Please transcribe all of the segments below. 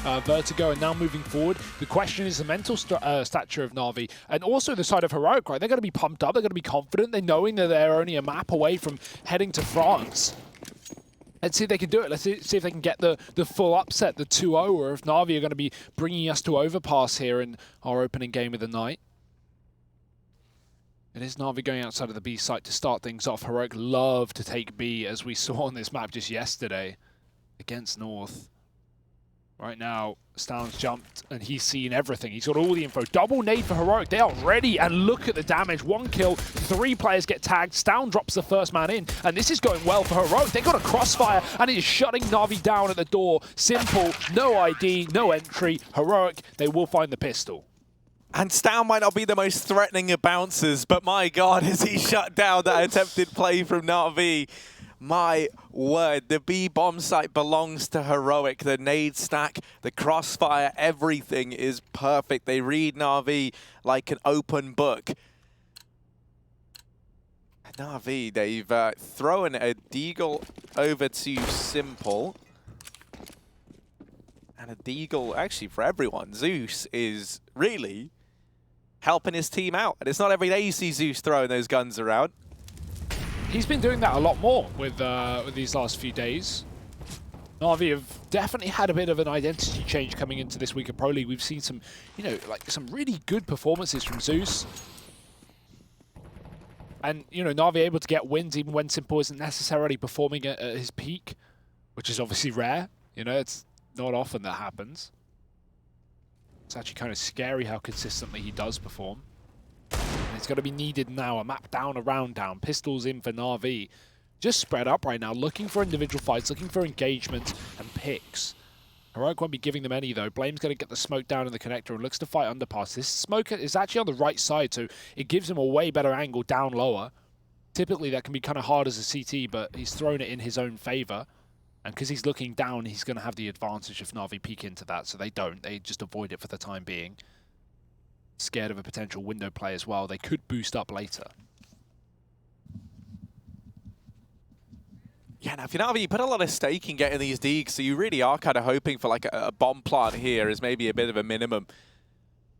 Vertigo, and now moving forward, the question is the mental stature of Na'Vi, and also the side of Heroic, right? They're going to be pumped up, they're going to be confident, they're knowing that they're only a map away from heading to France. Let's see if they can do it. Let's see if they can get the full upset, the 2-0, or if Na'Vi are going to be bringing us to overpass here in our opening game of the night. It is Na'Vi going outside of the B site to start things off. Heroic love to take B, as we saw on this map just yesterday against North. Right now, Stound's jumped and he's seen everything. He's got all the info. Double nade for Heroic. They are ready, and look at the damage. 1 kill, 3 players get tagged. Stound drops the first man in, and this is going well for Heroic. They got a crossfire, and it is shutting Na'Vi down at the door. Simple, no ID, no entry. Heroic, they will find the pistol. And Stound might not be the most threatening of bouncers, but my God, has he shut down that attempted play from Na'Vi. My word, the B bomb site belongs to Heroic. The nade stack, the crossfire, everything is perfect. They read Na'Vi like an open book. Na'Vi, they've thrown a deagle over to Simple. And a deagle, actually, for everyone. Zeus is really helping his team out. And it's not every day you see Zeus throwing those guns around. He's been doing that a lot more with these last few days. Na'Vi have definitely had a bit of an identity change coming into this week of Pro League. We've seen some, you know, like some really good performances from Zeus. And, you know, Na'Vi able to get wins even when Simple isn't necessarily performing at his peak, which is obviously rare. You know, it's not often that happens. It's actually kind of scary how consistently he does perform. And it's going to be needed now. A map down, a round down. Pistols in for Na'Vi. Just spread up right now, looking for individual fights, looking for engagement and picks. Heroic won't be giving them any, though. Blame's going to get the smoke down in the connector and looks to fight underpass. This smoke is actually on the right side, so it gives him a way better angle down lower. Typically, that can be kind of hard as a CT, but he's thrown it in his own favor. And because he's looking down, he's going to have the advantage if Na'Vi peek into that, so they don't. They just avoid it for the time being. Scared of a potential window play as well. They could boost up later. Yeah, now if you're Na'Vi, you put a lot of stake in getting these digs, so you really are kind of hoping for like a bomb plant here as maybe a bit of a minimum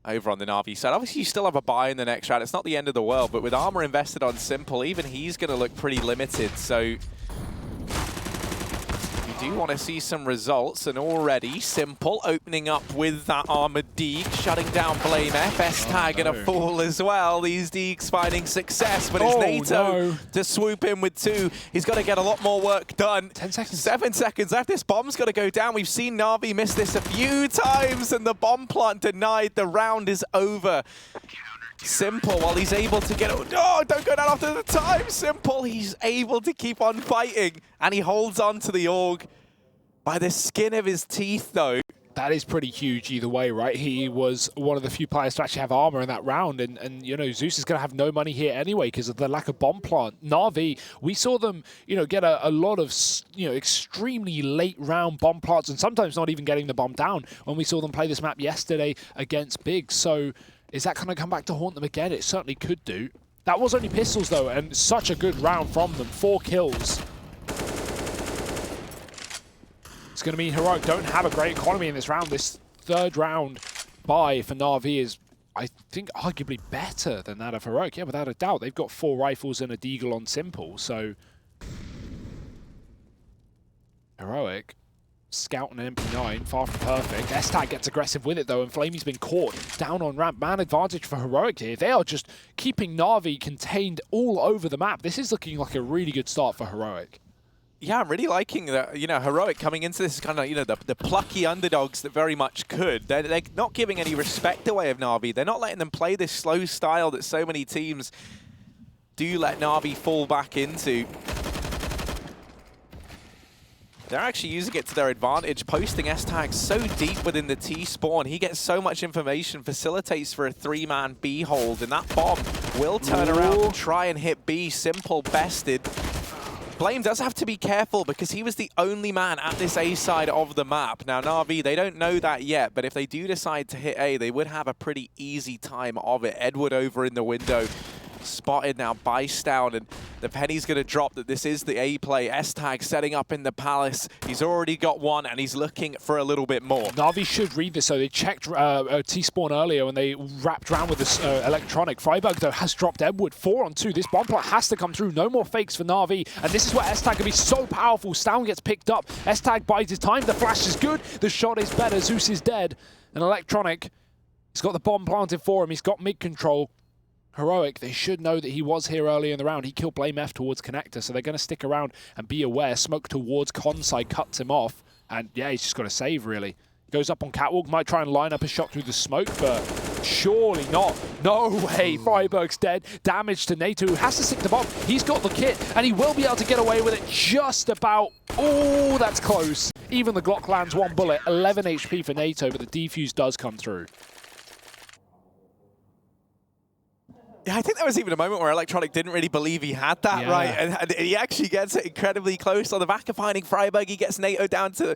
over on the Na'Vi side. Obviously, you still have a buy in the next round. It's not the end of the world, but with armor invested on Simple, even he's going to look pretty limited, so you do want to see some results, and already Simple opening up with that armored Deeg, shutting down Blame F, S-Tag and a Fool as well. These Deegs finding success, but it's Nato to swoop in with 2. He's got to get a lot more work done. 10 seconds. 7 seconds left. This bomb's got to go down. We've seen Na'Vi miss this a few times, and the bomb plant denied. The round is over. Simple, while he's able to get... Oh, don't go down after the time! Simple, he's able to keep on fighting, and he holds on to the AUG by the skin of his teeth, though. That is pretty huge either way, right? He was one of the few players to actually have armor in that round, and you know, Zeus is going to have no money here anyway because of the lack of bomb plant. Na'Vi, we saw them, you know, get a lot of, you know, extremely late round bomb plants, and sometimes not even getting the bomb down when we saw them play this map yesterday against Big. So is that going to come back to haunt them again? It certainly could do. That was only pistols, though, and such a good round from them. 4 kills. It's going to mean Heroic don't have a great economy in this round. This third round buy for Na'Vi is, I think, arguably better than that of Heroic. Yeah, without a doubt. They've got 4 rifles and a deagle on Simple, so Heroic scouting an MP9, far from perfect. S-Tag gets aggressive with it, though, and Flamey's been caught down on ramp. Man advantage for Heroic here. They are just keeping Na'Vi contained all over the map. This is looking like a really good start for Heroic. Yeah, I'm really liking that, you know, Heroic coming into this kind of, you know, the plucky underdogs that very much could. They're not giving any respect away of Na'Vi. They're not letting them play this slow style that so many teams do let Na'Vi fall back into. They're actually using it to their advantage, posting S-Tag so deep within the T-spawn. He gets so much information, facilitates for a 3-man B hold, and that bomb will turn around and try and hit B. Simple bested. Blame does have to be careful because he was the only man at this A side of the map. Now, Na'Vi, they don't know that yet, but if they do decide to hit A, they would have a pretty easy time of it. Edward over in the window spotted now by Stown, and the penny's going to drop that this is the A play. S-Tag setting up in the Palace. He's already got one, and he's looking for a little bit more. Na'Vi should read this, so they checked T-Spawn earlier when they wrapped around with this electronic. Freiburg, though, has dropped Edward. 4-on-2. This bomb plot has to come through. No more fakes for Na'Vi, and this is where S-Tag can be so powerful. Stown gets picked up. S-Tag buys his time. The flash is good. The shot is better. Zeus is dead. And electronic, he's got the bomb planted for him. He's got mid-control. Heroic, they should know that he was here early in the round. He killed Blame F towards Connector, so they're going to stick around and be aware. Smoke towards Conside cuts him off. And yeah, he's just got to save, really. Goes up on Catwalk, might try and line up a shot through the smoke, but surely not. No way, Freiburg's dead. Damage to Nato, who has to stick the bomb. He's got the kit, and he will be able to get away with it just about. Oh, that's close. Even the Glock lands one bullet. 11 HP for Nato, but the defuse does come through. Yeah, I think there was even a moment where Electronic didn't really believe he had that, right? And he actually gets it incredibly close. On the back of finding Freiburg, he gets Nato down to,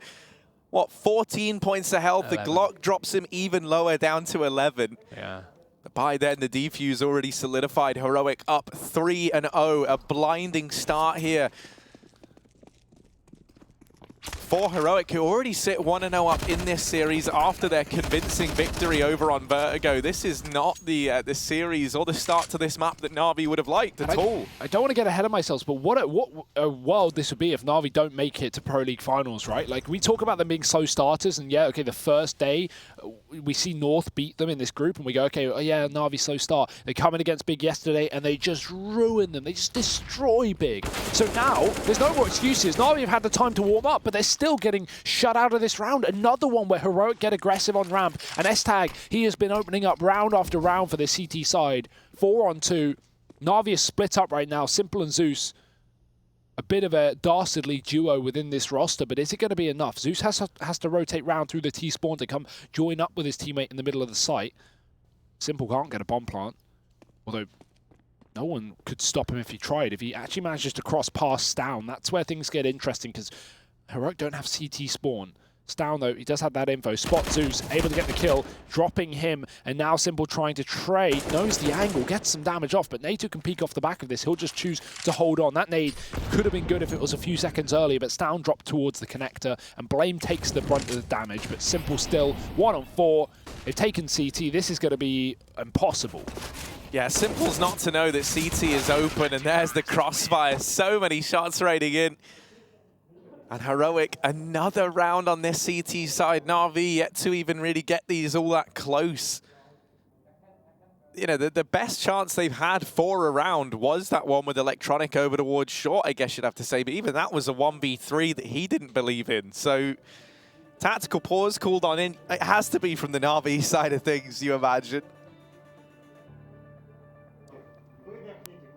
what, 14 points of health. 11. The Glock drops him even lower, down to 11. Yeah. But by then, the defuse already solidified. Heroic up 3-0. A blinding start here for Heroic, who already sit 1-0 up in this series after their convincing victory over on Vertigo. This is not the series or the start to this map that Na'Vi would have liked at all. I don't want to get ahead of myself, but what a world this would be if Na'Vi don't make it to Pro League Finals, right? Like, we talk about them being slow starters, and yeah, okay, the first day, we see North beat them in this group, and we go, okay, oh yeah, Na'Vi slow start. They come in against Big yesterday, and they just ruin them. They just destroy Big. So now, there's no more excuses. Na'Vi have had the time to warm up, but they're still getting shut out of this round. Another one where Heroic get aggressive on ramp. And S-Tag, he has been opening up round after round for the CT side. 4-on-2. Na'Vi is split up right now. Simple and Zeus, a bit of a dastardly duo within this roster, but is it going to be enough? Zeus has to rotate round through the T-spawn to come join up with his teammate in the middle of the site. Simple can't get a bomb plant, although no one could stop him if he tried. If he actually manages to cross past Stown, that's where things get interesting, because Heroic don't have CT spawn. Stown, though, he does have that info. Spot Zeus, able to get the kill, dropping him, and now Simple trying to trade. Knows the angle, gets some damage off, but Nato can peek off the back of this. He'll just choose to hold on. That nade could have been good if it was a few seconds earlier, but Stown dropped towards the connector, and Blame takes the brunt of the damage, but Simple still 1-on-4. They've taken CT. This is going to be impossible. Yeah, Simple's not to know that CT is open, and there's the crossfire. So many shots raining in. And Heroic, another round on this CT side. Na'Vi yet to even really get these all that close. You know, the best chance they've had for a round was that one with Electronic over towards short, I guess you'd have to say. But even that was a 1v3 that he didn't believe in. So, tactical pause called on in. It has to be from the Na'Vi side of things, you imagine.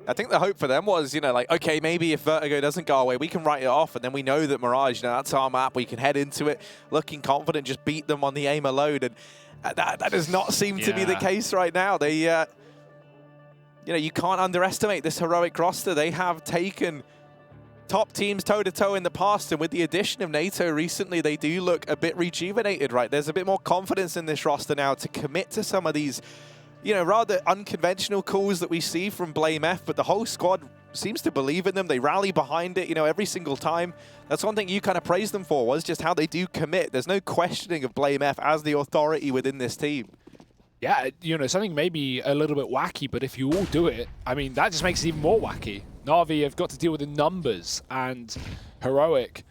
I think the hope for them was, you know, like, okay, maybe if Vertigo doesn't go away, we can write it off, and then we know that Mirage, you know, that's our map. We can head into it looking confident, just beat them on the aim alone, and that does not seem to be the case right now. They, you know, you can't underestimate this Heroic roster. They have taken top teams toe-to-toe in the past, and with the addition of Nato recently, they do look a bit rejuvenated, right? There's a bit more confidence in this roster now to commit to some of these, you know, rather unconventional calls that we see from Blame F, but the whole squad seems to believe in them. They rally behind it, you know, every single time. That's one thing you kind of praised them for, was just how they do commit. There's no questioning of Blame F as the authority within this team. Yeah, you know, something maybe a little bit wacky, but if you all do it, I mean, that just makes it even more wacky. Na'Vi have got to deal with the numbers, and Heroic,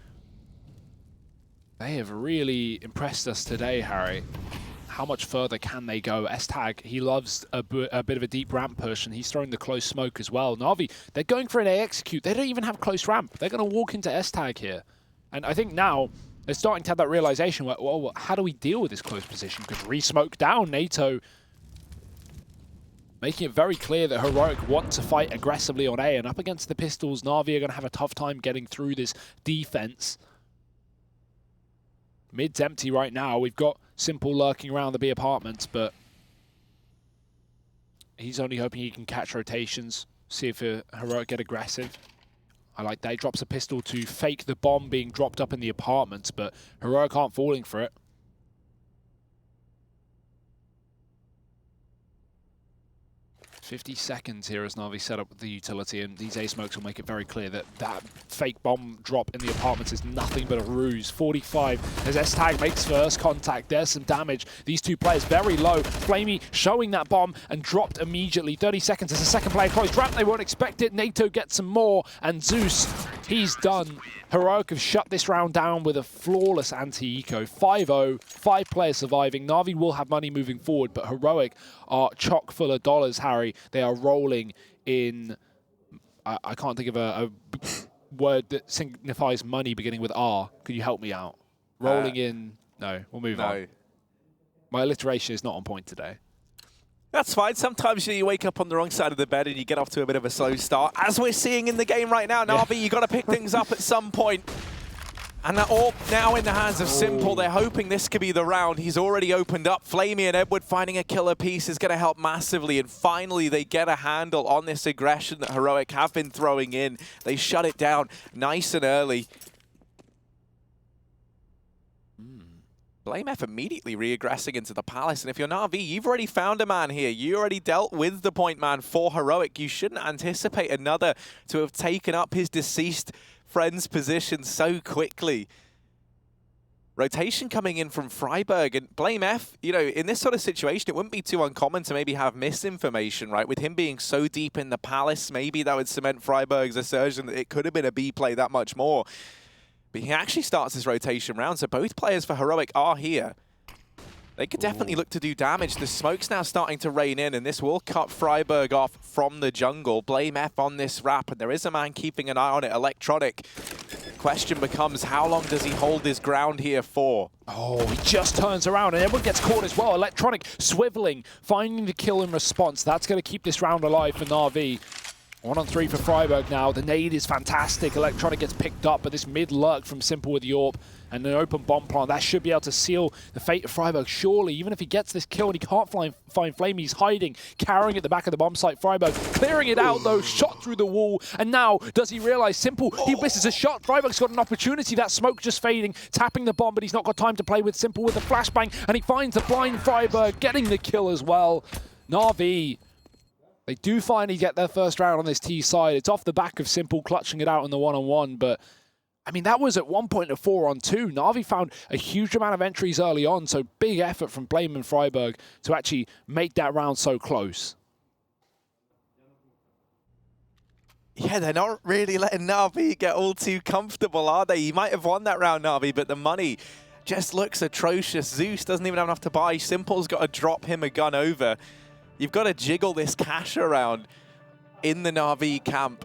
they have really impressed us today, Harry. How much further can they go? S-Tag, he loves a bit of a deep ramp push, and he's throwing the close smoke as well. Na'Vi, they're going for an A execute. They don't even have close ramp. They're going to walk into S-Tag here. And I think now they're starting to have that realization, where, well, how do we deal with this close position? Because re-smoke down, Nato making it very clear that Heroic want to fight aggressively on A, and up against the pistols, Na'Vi are going to have a tough time getting through this defense. Mid's empty right now. We've got Simple lurking around the B apartments, but he's only hoping he can catch rotations, see if Heroic get aggressive. I like that. He drops a pistol to fake the bomb being dropped up in the apartments, but Heroic aren't falling for it. 50 seconds here as Na'Vi set up the utility, and these A-smokes will make it very clear that that fake bomb drop in the apartments is nothing but a ruse. 45 as S-Tag makes first contact. There's some damage. These two players very low. Flamey showing that bomb and dropped immediately. 30 seconds as the second player closed ramp. They won't expect it. Nato gets some more, and Zeus, he's done. Heroic have shut this round down with a flawless anti-eco. 5-0, 5 players surviving. Na'Vi will have money moving forward, but Heroic are chock full of dollars, Harry. They are rolling in, I can't think of a word that signifies money beginning with R. Could you help me out? Rolling in, no, we'll move on. My alliteration is not on point today. That's fine. Sometimes you wake up on the wrong side of the bed and you get off to a bit of a slow start. As we're seeing in the game right now, Na'Vi, you've got to pick things up at some point. And that all now in the hands of Simple. They're hoping this could be the round. He's already opened up. Flamey and Edward finding a killer piece is going to help massively. And finally, they get a handle on this aggression that Heroic have been throwing in. They shut it down nice and early. BlameF immediately re-aggressing into the Palace, and if you're Na'Vi, you've already found a man here. You already dealt with the point man for Heroic. You shouldn't anticipate another to have taken up his deceased friend's position so quickly. Rotation coming in from Freiburg, and BlameF, you know, in this sort of situation, it wouldn't be too uncommon to maybe have misinformation, right? With him being so deep in the Palace, maybe that would cement Freiburg's assertion that it could have been a B play that much more. But he actually starts his rotation round, so both players for Heroic are here. They could definitely look to do damage. The smoke's now starting to rain in, and this will cut Freiburg off from the jungle. BlameF on this wrap, and there is a man keeping an eye on it, Electronic. Question becomes, how long does he hold his ground here for? Oh, he just turns around, and everyone gets caught as well. Electronic swiveling, finding the kill in response. That's going to keep this round alive for Na'Vi. 1 on 3 for Freiburg now. The nade is fantastic. Electronic gets picked up, but this mid lurk from Simple with the AWP and an open bomb plant, that should be able to seal the fate of Freiburg. Surely, even if he gets this kill and he can't find Flame, he's hiding, carrying at the back of the bomb site. Freiburg clearing it out though, shot through the wall. And now, does he realize Simple, he misses a shot. Freiburg's got an opportunity. That smoke just fading, tapping the bomb, but he's not got time to play with Simple with a flashbang. And he finds the blind Freiburg, getting the kill as well. Na'Vi, they do finally get their first round on this T side. It's off the back of Simple clutching it out in the one-on-one, but I mean, that was at one point a 4-on-2. Na'Vi found a huge amount of entries early on, so big effort from Blame and Freiburg to actually make that round so close. Yeah, they're not really letting Na'Vi get all too comfortable, are they? He might have won that round, Na'Vi, but the money just looks atrocious. Zeus doesn't even have enough to buy. Simple's got to drop him a gun over. You've got to jiggle this cash around in the Na'Vi camp.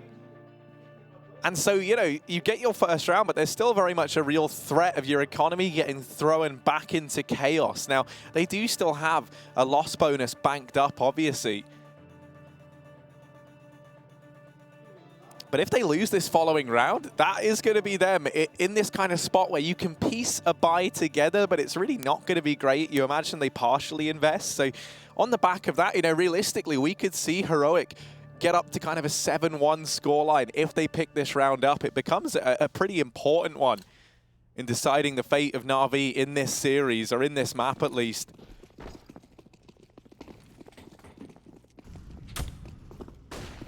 And so, you know, you get your first round, but there's still very much a real threat of your economy getting thrown back into chaos. Now, they do still have a loss bonus banked up, obviously. But if they lose this following round, that is going to be them in this kind of spot where you can piece a buy together, but it's really not going to be great. You imagine they partially invest. So on the back of that, you know, realistically, we could see Heroic get up to kind of a 7-1 scoreline. If they pick this round up, it becomes a pretty important one in deciding the fate of Na'Vi in this series, or in this map at least.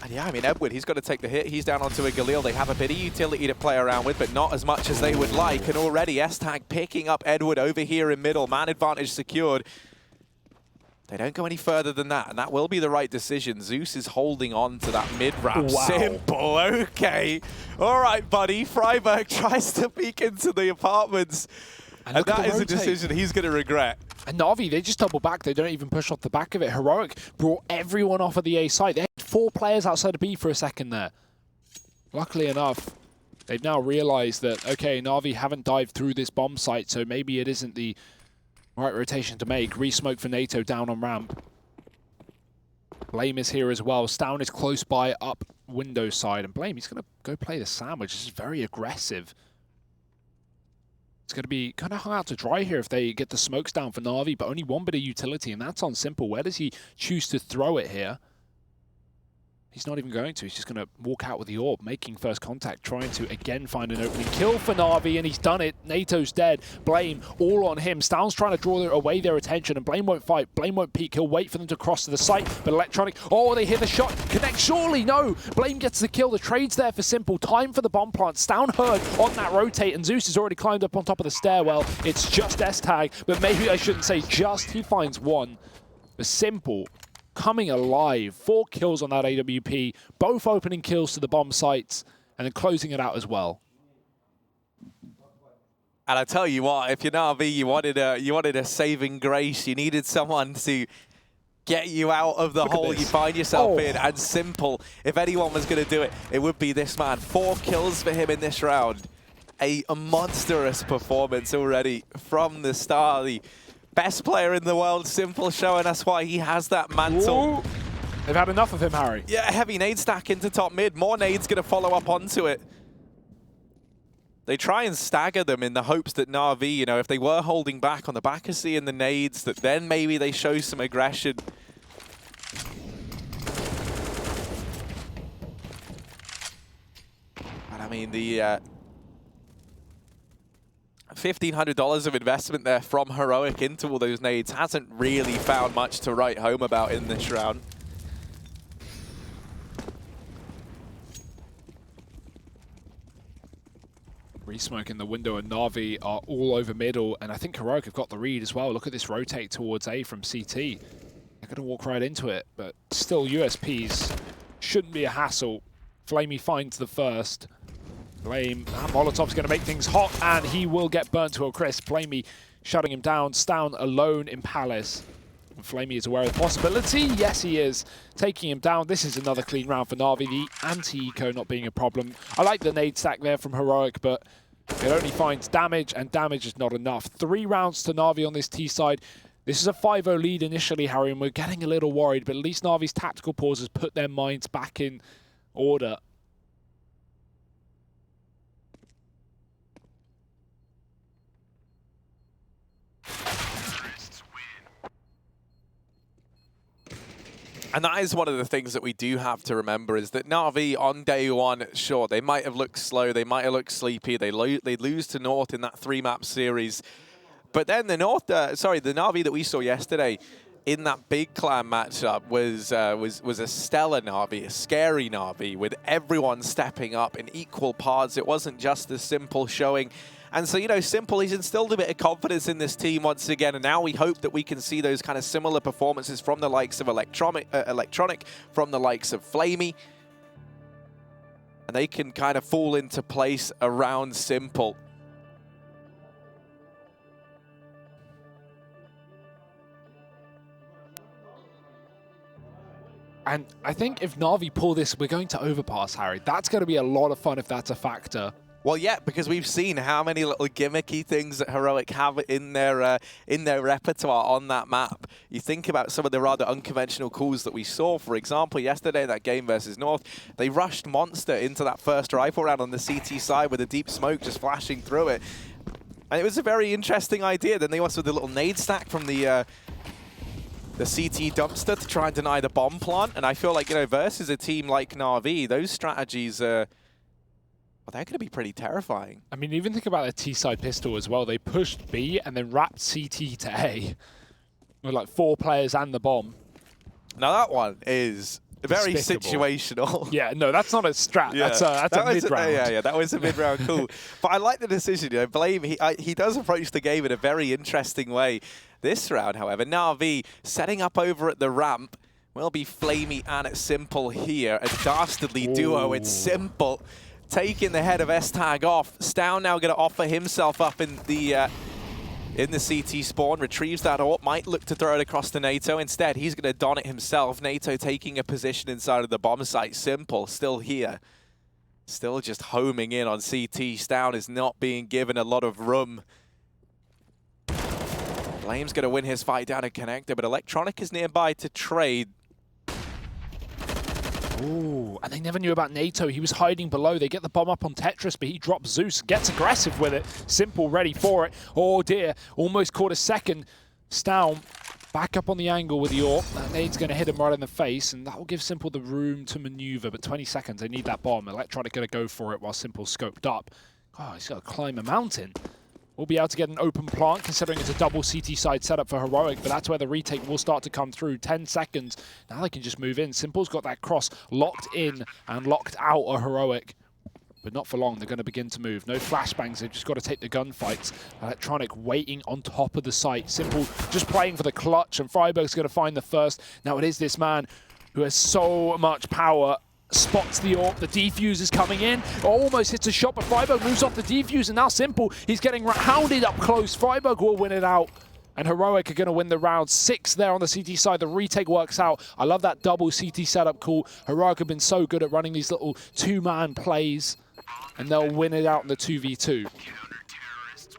And yeah, I mean, Edward, he's got to take the hit. He's down onto a Galil. They have a bit of utility to play around with, but not as much as they would like. And already S-Tag picking up Edward over here in middle. Man advantage secured. They don't go any further than that, and that will be the right decision. Zeus is holding on to that mid-ramp. Wow. Simple, okay. All right, buddy. Freiburg tries to peek into the apartments, and that is a decision he's going to regret. And Na'Vi, they just double back. They don't even push off the back of it. Heroic brought everyone off of the A side. They had 4 players outside of B for a second there. Luckily enough, they've now realized that, okay, Na'Vi haven't dived through this bomb site, so maybe it isn't the right rotation to make. Re-smoke for NATO down on ramp. Blame is here as well. Stown is close by up window side. And Blame, he's going to go play the sandwich. This is very aggressive. It's going to be kind of hung out to dry here if they get the smokes down for Na'Vi, but only one bit of utility, and that's on Simple. Where does he choose to throw it here? He's not even going to. He's just going to walk out with the orb, making first contact, trying to again find an opening kill for Na'Vi, and he's done it. Nato's dead. Blame all on him. Stound's trying to draw away their attention, and Blame won't fight. Blame won't peek. He'll wait for them to cross to the site, but Electronic, oh, they hear the shot. Connect, surely, no. Blame gets the kill. The trade's there for Simple. Time for the bomb plant. Stound heard on that rotate, and Zeus has already climbed up on top of the stairwell. It's just S-Tag, but maybe I shouldn't say just. He finds one. But Simple coming alive. 4 kills on that AWP, both opening kills to the bomb sites, and then closing it out as well. And I tell you what, if you're Na'Vi, you wanted a saving grace. You needed someone to get you out of the hole you find yourself in. And Simple, if anyone was going to do it, it would be this man. 4 kills for him in this round. A monstrous performance already from the start. The best player in the world, Simple, showing us why he has that mantle. Ooh. They've had enough of him, Harry. Yeah, heavy nade stack into top mid. More nades going to follow up onto it. They try and stagger them in the hopes that Na'Vi, you know, if they were holding back on the back of seeing the nades, that then maybe they show some aggression. And I mean, the $1,500 of investment there from Heroic into all those nades hasn't really found much to write home about in this round. Resmoke in the window, and Na'Vi are all over middle, and I think Heroic have got the read as well. Look at this rotate towards A from CT. They're going to walk right into it, but still USPs shouldn't be a hassle. Flamey finds the first. Flame, Molotov's going to make things hot, and he will get burnt to a crisp. Flamey shutting him down. Stound alone in Palace. And Flamey is aware of the possibility. Yes, he is. Taking him down. This is another clean round for Na'Vi. The anti-eco not being a problem. I like the nade stack there from Heroic, but it only finds damage, and damage is not enough. 3 rounds to Na'Vi on this T side. This is a 5-0 lead initially, Harry, and we're getting a little worried, but at least Na'Vi's tactical pauses put their minds back in order. And that is one of the things that we do have to remember, is that Na'Vi on day one, sure, they might have looked slow, they might have looked sleepy, they lose to North in that 3-map series. But then the Na'Vi that we saw yesterday in that big clan matchup was a stellar Na'Vi, a scary Na'Vi, with everyone stepping up in equal parts. It wasn't just the Simple showing. And so, you know, Simple, he's instilled a bit of confidence in this team once again, and now we hope that we can see those kind of similar performances from the likes of Electronic, from the likes of Flamey, and they can kind of fall into place around Simple. And I think if Na'Vi pull this, we're going to overpass, Harry. That's going to be a lot of fun if that's a factor. Well, yeah, because we've seen how many little gimmicky things that Heroic have in their repertoire on that map. You think about some of the rather unconventional calls that we saw. For example, yesterday in that game versus North, they rushed Monster into that first rifle round on the CT side with a deep smoke just flashing through it. And it was a very interesting idea. Then they also did a little nade stack from the CT dumpster to try and deny the bomb plant. And I feel like, you know, versus a team like Na'Vi, those strategies are... well, they're going to be pretty terrifying. I mean, even think about the T-side pistol as well. They pushed B and then wrapped CT to A with like 4 players and the bomb. Now that one is very despicable. Situational. Yeah, no, that's not a strat. Yeah. That's a mid-round. Yeah, that was a mid-round call. But I like the decision. You know, Blame, he does approach the game in a very interesting way. This round, however, Na'Vi setting up over at the ramp will be Flamey and Simple here. A dastardly duo. It's Simple taking the head of S-Tag off. Stound now going to offer himself up in the CT spawn, retrieves that AWP, might look to throw it across to Nato. Instead, he's going to don it himself. Nato taking a position inside of the bomb site. Simple still here. Still just homing in on CT. Stound is not being given a lot of room. Flame's going to win his fight down in Connector, but Electronic is nearby to trade. Ooh, and they never knew about Nato. He was hiding below. They get the bomb up on Tetris, but he drops Zeus, gets aggressive with it. Simple ready for it. Oh dear, almost caught a second. Stound Back up on the angle with the AWP. That nade's going to hit him right in the face, and that will give Simple the room to maneuver. But 20 seconds, they need that bomb. Electronic going to go for it while Simple's scoped up. Oh, he's got to climb a mountain. We'll be able to get an open plant, considering it's a double CT side setup for Heroic, but that's where the retake will start to come through. 10 seconds. Now they can just move in. Simple's got that cross locked in and locked out of Heroic. But not for long, they're going to begin to move. No flashbangs, they've just got to take the gunfights. Electronic waiting on top of the site. Simple just playing for the clutch, and Freiburg's going to find the first. Now it is this man who has so much power. Spots the AWP, the defuse is coming in, almost hits a shot, but Freiburg moves off the defuse, and now Simple, he's getting hounded up close. Freiburg will win it out, and Heroic are going to win the round. 6 there on the CT side, the retake works out. I love that double CT setup call. Heroic have been so good at running these little 2-man plays, and they'll win it out in the 2v2.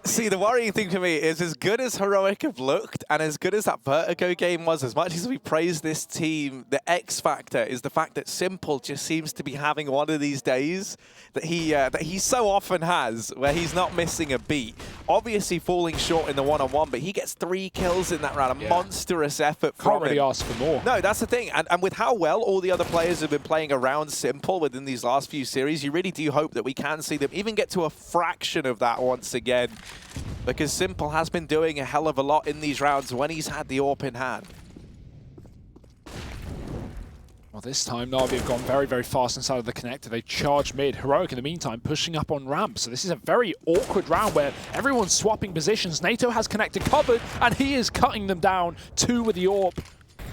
See, the worrying thing for me is, as good as Heroic have looked and as good as that Vertigo game was, as much as we praise this team, the X factor is the fact that Simple just seems to be having one of these days that he so often has, where he's not missing a beat. Obviously falling short in the one-on-one, but he gets 3 kills in that round, a monstrous effort from him. Can't really ask for more. No, that's the thing. And with how well all the other players have been playing around Simple within these last few series, you really do hope that we can see them even get to a fraction of that once again. Because Simple has been doing a hell of a lot in these rounds when he's had the AWP in hand. Well, this time Na'Vi have gone very, very fast inside of the connector. They charge mid. Heroic, in the meantime, pushing up on ramp. So this is a very awkward round where everyone's swapping positions. Nato has connector covered, and he is cutting them down. 2 with the AWP.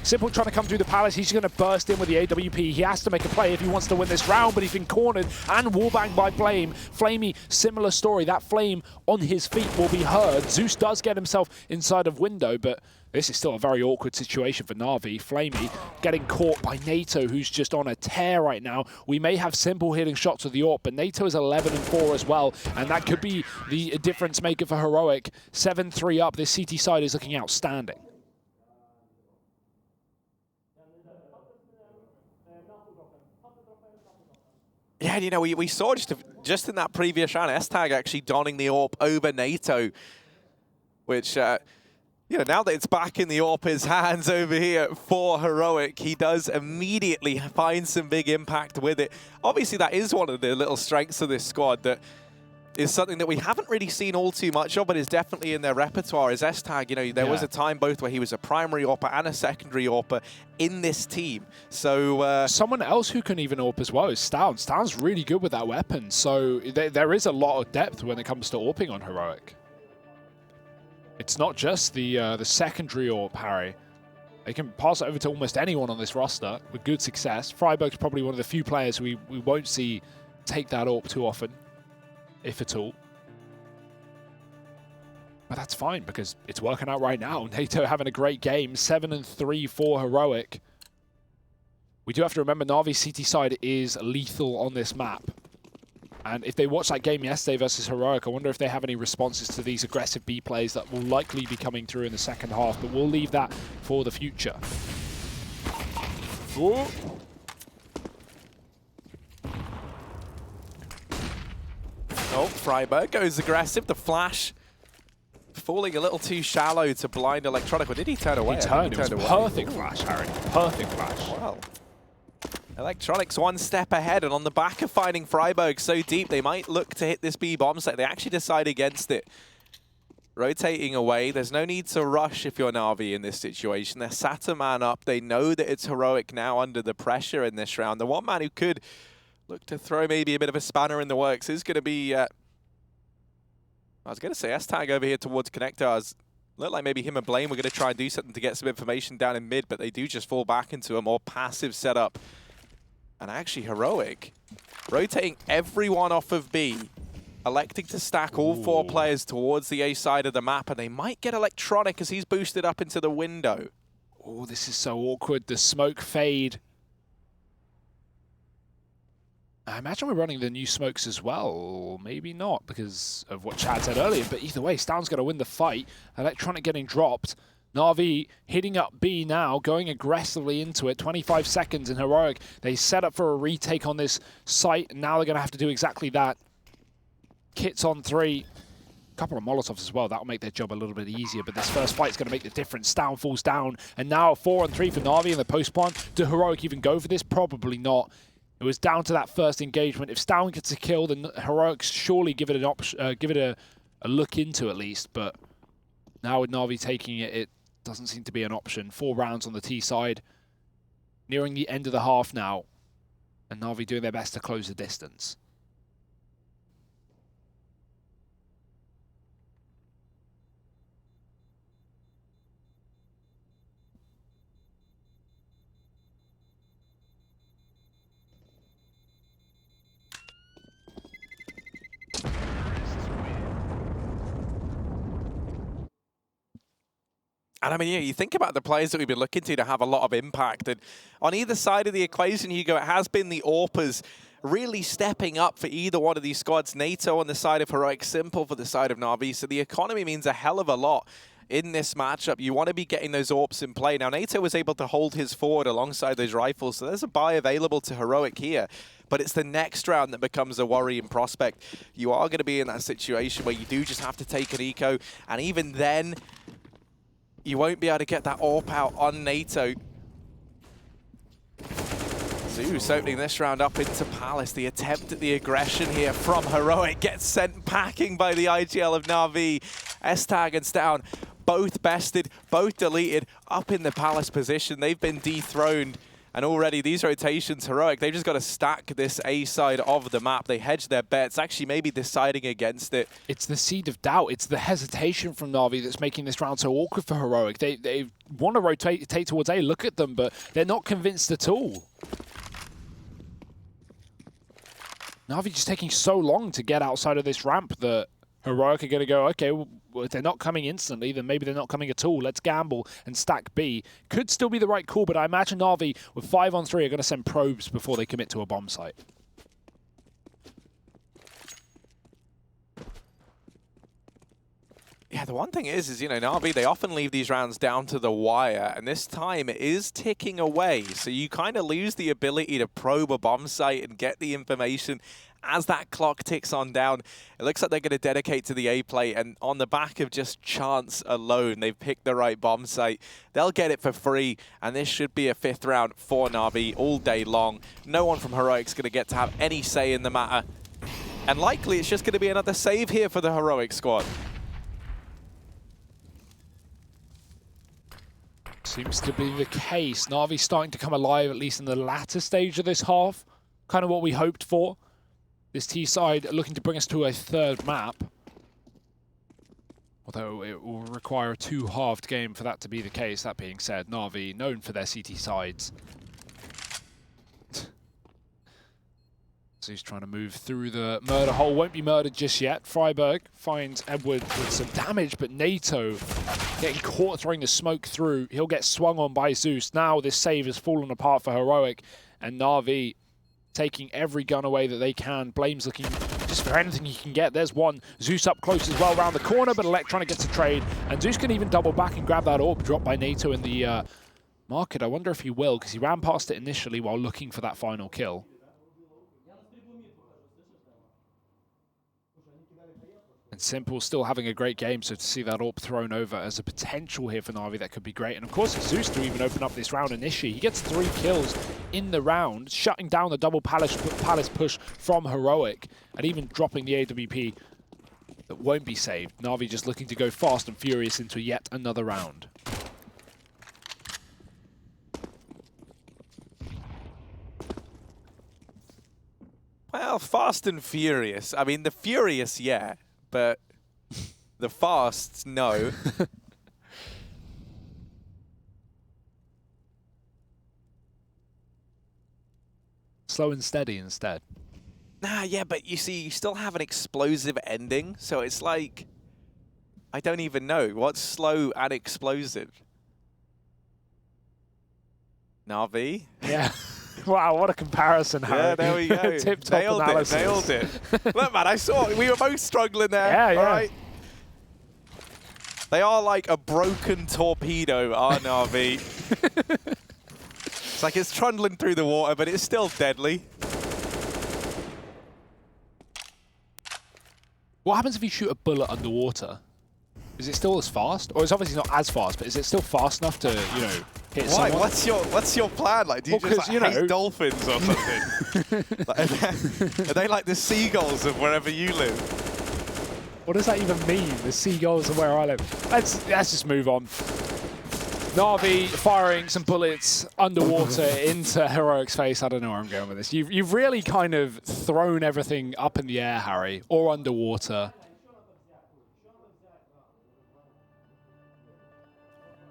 Simple trying to come through the palace. He's going to burst in with the AWP. He has to make a play if he wants to win this round, but he's been cornered and wallbanged by Flame. Flamey, similar story. That Flame on his feet will be heard. Zeus does get himself inside of window, but this is still a very awkward situation for Na'Vi. Flamey getting caught by Nato, who's just on a tear right now. We may have Simple hitting shots with the AWP, but Nato is 11-4 as well, and that could be the difference maker for Heroic. 7-3 up. This CT side is looking outstanding. Yeah, you know, we saw just in that previous round, S-Tag actually donning the AWP over Nato, which, you know, now that it's back in the AWP's hands over here for Heroic, he does immediately find some big impact with it. Obviously, that is one of the little strengths of this squad that is something that we haven't really seen all too much of, but is definitely in their repertoire. Is S-Tag, you know, there was a time both where he was a primary AWPer and a secondary AWPer in this team. So someone else who can even AWP as well is Stown. Stown's really good with that weapon, so there is a lot of depth when it comes to AWPing on Heroic. It's not just the secondary AWP, Harry. They can pass it over to almost anyone on this roster with good success. Freiburg's probably one of the few players we won't see take that AWP too often, if at all. But that's fine, because it's working out right now. Nato having a great game, 7-3 for Heroic. We do have to remember Na'Vi's CT side is lethal on this map. And if they watched that game yesterday versus Heroic, I wonder if they have any responses to these aggressive B plays that will likely be coming through in the second half, but we'll leave that for the future. Ooh. Oh, Freiburg goes aggressive. The flash falling a little too shallow to blind Electronic. Or did he turn away? He turned. It was a perfect flash, Harry. Perfect flash. Wow. Electronic's one step ahead, and on the back of finding Freiburg so deep, they might look to hit this B bomb site. They actually decide against it. Rotating away. There's no need to rush if you're Na'Vi in this situation. They're sat a man up. They know that it's Heroic now under the pressure in this round. The one man who could look to throw maybe a bit of a spanner in the works is going to be, I was going to say S-Tag over here towards Connectors. Looked like maybe him and Blaine were going to try and do something to get some information down in mid, but they do just fall back into a more passive setup. And actually Heroic rotating everyone off of B, electing to stack all 4 players towards the A side of the map, and they might get Electronic as he's boosted up into the window. Oh, this is so awkward. The smoke fade. I imagine we're running the new smokes as well, or maybe not because of what Chad said earlier, but either way, Stown's going to win the fight. Electronic getting dropped. Na'Vi hitting up B now, going aggressively into it. 25 seconds in Heroic. They set up for a retake on this site, and now they're going to have to do exactly that. Kits on 3. couple of Molotovs as well. That'll make their job a little bit easier, but this first fight's going to make the difference. Down falls down, and now 4-on-3 for Na'Vi in the post-plant. Do Heroic even go for this? Probably not. It was down to that first engagement. If Stown gets a kill, then Heroic surely give it an option, give it a look into at least, but now with Na'Vi taking it, it doesn't seem to be an option. 4 rounds on the T side. Nearing the end of the half now, and Na'Vi doing their best to close the distance. And I mean, yeah, you think about the players that we've been looking to have a lot of impact. And on either side of the equation, Hugo, it has been the AWPers really stepping up for either one of these squads. NATO on the side of Heroic, Simple for the side of Na'Vi. So the economy means a hell of a lot in this matchup. You want to be getting those AWPs in play. Now, NATO was able to hold his forward alongside those rifles. So there's a buy available to Heroic here. But it's the next round that becomes a worrying prospect. You are going to be in that situation where you do just have to take an eco. And even then, you won't be able to get that AWP out on NATO. Zeus opening this round up into Palace. The attempt at the aggression here from Heroic gets sent packing by the IGL of Na'Vi. S-Tag and Stown, both bested, both deleted, up in the Palace position. They've been dethroned. And already these rotations, Heroic, they've just got to stack this A side of the map. They hedge their bets, actually maybe deciding against it. It's the seed of doubt. It's the hesitation from Na'Vi that's making this round so awkward for Heroic. They want to rotate towards A, look at them, but they're not convinced at all. Na'Vi just taking so long to get outside of this ramp that Heroic are going to go, okay, well, if they're not coming instantly, then maybe they're not coming at all. Let's gamble and stack B. Could still be the right call, but I imagine Na'Vi with 5-on-3 are going to send probes before they commit to a bomb site. Yeah, the one thing is, you know, Na'Vi, they often leave these rounds down to the wire, and this time it is ticking away. So you kind of lose the ability to probe a bomb site and get the information as that clock ticks on down. It looks like they're going to dedicate to the A play, and on the back of just chance alone, they've picked the right bomb site. They'll get it for free, and this should be a 5th round for Na'Vi all day long. No one from Heroic's going to get to have any say in the matter, and likely it's just going to be another save here for the Heroic squad. Seems to be the case. Na'Vi starting to come alive, at least in the latter stage of this half. Kind of what we hoped for. This T side looking to bring us to a 3rd map. Although it will require a 2-halved game for that to be the case. That being said, Na'Vi known for their CT sides. So he's trying to move through the murder hole. Won't be murdered just yet. Freiburg finds Edward with some damage, but NATO getting caught throwing the smoke through. He'll get swung on by Zeus. Now this save has fallen apart for Heroic, and Na'Vi taking every gun away that they can. Blame's looking just for anything he can get. There's one. Zeus up close as well around the corner, but Electronic gets a trade, and Zeus can even double back and grab that AWP dropped by NATO in the market. I wonder if he will, because he ran past it initially while looking for that final kill. And Simple still having a great game, so to see that AWP thrown over as a potential here for Na'Vi, that could be great. And of course, it's Zeus to even open up this round initially. He gets 3 kills in the round, shutting down the double Palace push from Heroic, and even dropping the AWP that won't be saved. Na'Vi just looking to go fast and furious into yet another round. Well, fast and furious. I mean, the furious, yeah. But the fast, no. Slow and steady instead. Nah, yeah, but you see, you still have an explosive ending. So it's like, I don't even know. What's slow and explosive? Na'Vi? Yeah. Wow, what a comparison, Harry. Yeah, there we go. Tip-top analysis. Nailed it. Look, man, I saw it. We were both struggling there. Yeah, yeah. All right. They are like a broken torpedo, are Na'Vi. It's like it's trundling through the water, but it's still deadly. What happens if you shoot a bullet underwater? Is it still as fast? Or it's obviously not as fast, but is it still fast enough to, you know, hit Why? someone? What's your plan? Like, do you just like, hate dolphins or something? Like, are they like the seagulls of wherever you live? What does that even mean? The seagulls are where I live. Let's just move on. Na'Vi firing some bullets underwater into Heroic's face. I don't know where I'm going with this. You've really kind of thrown everything up in the air, Harry, or underwater.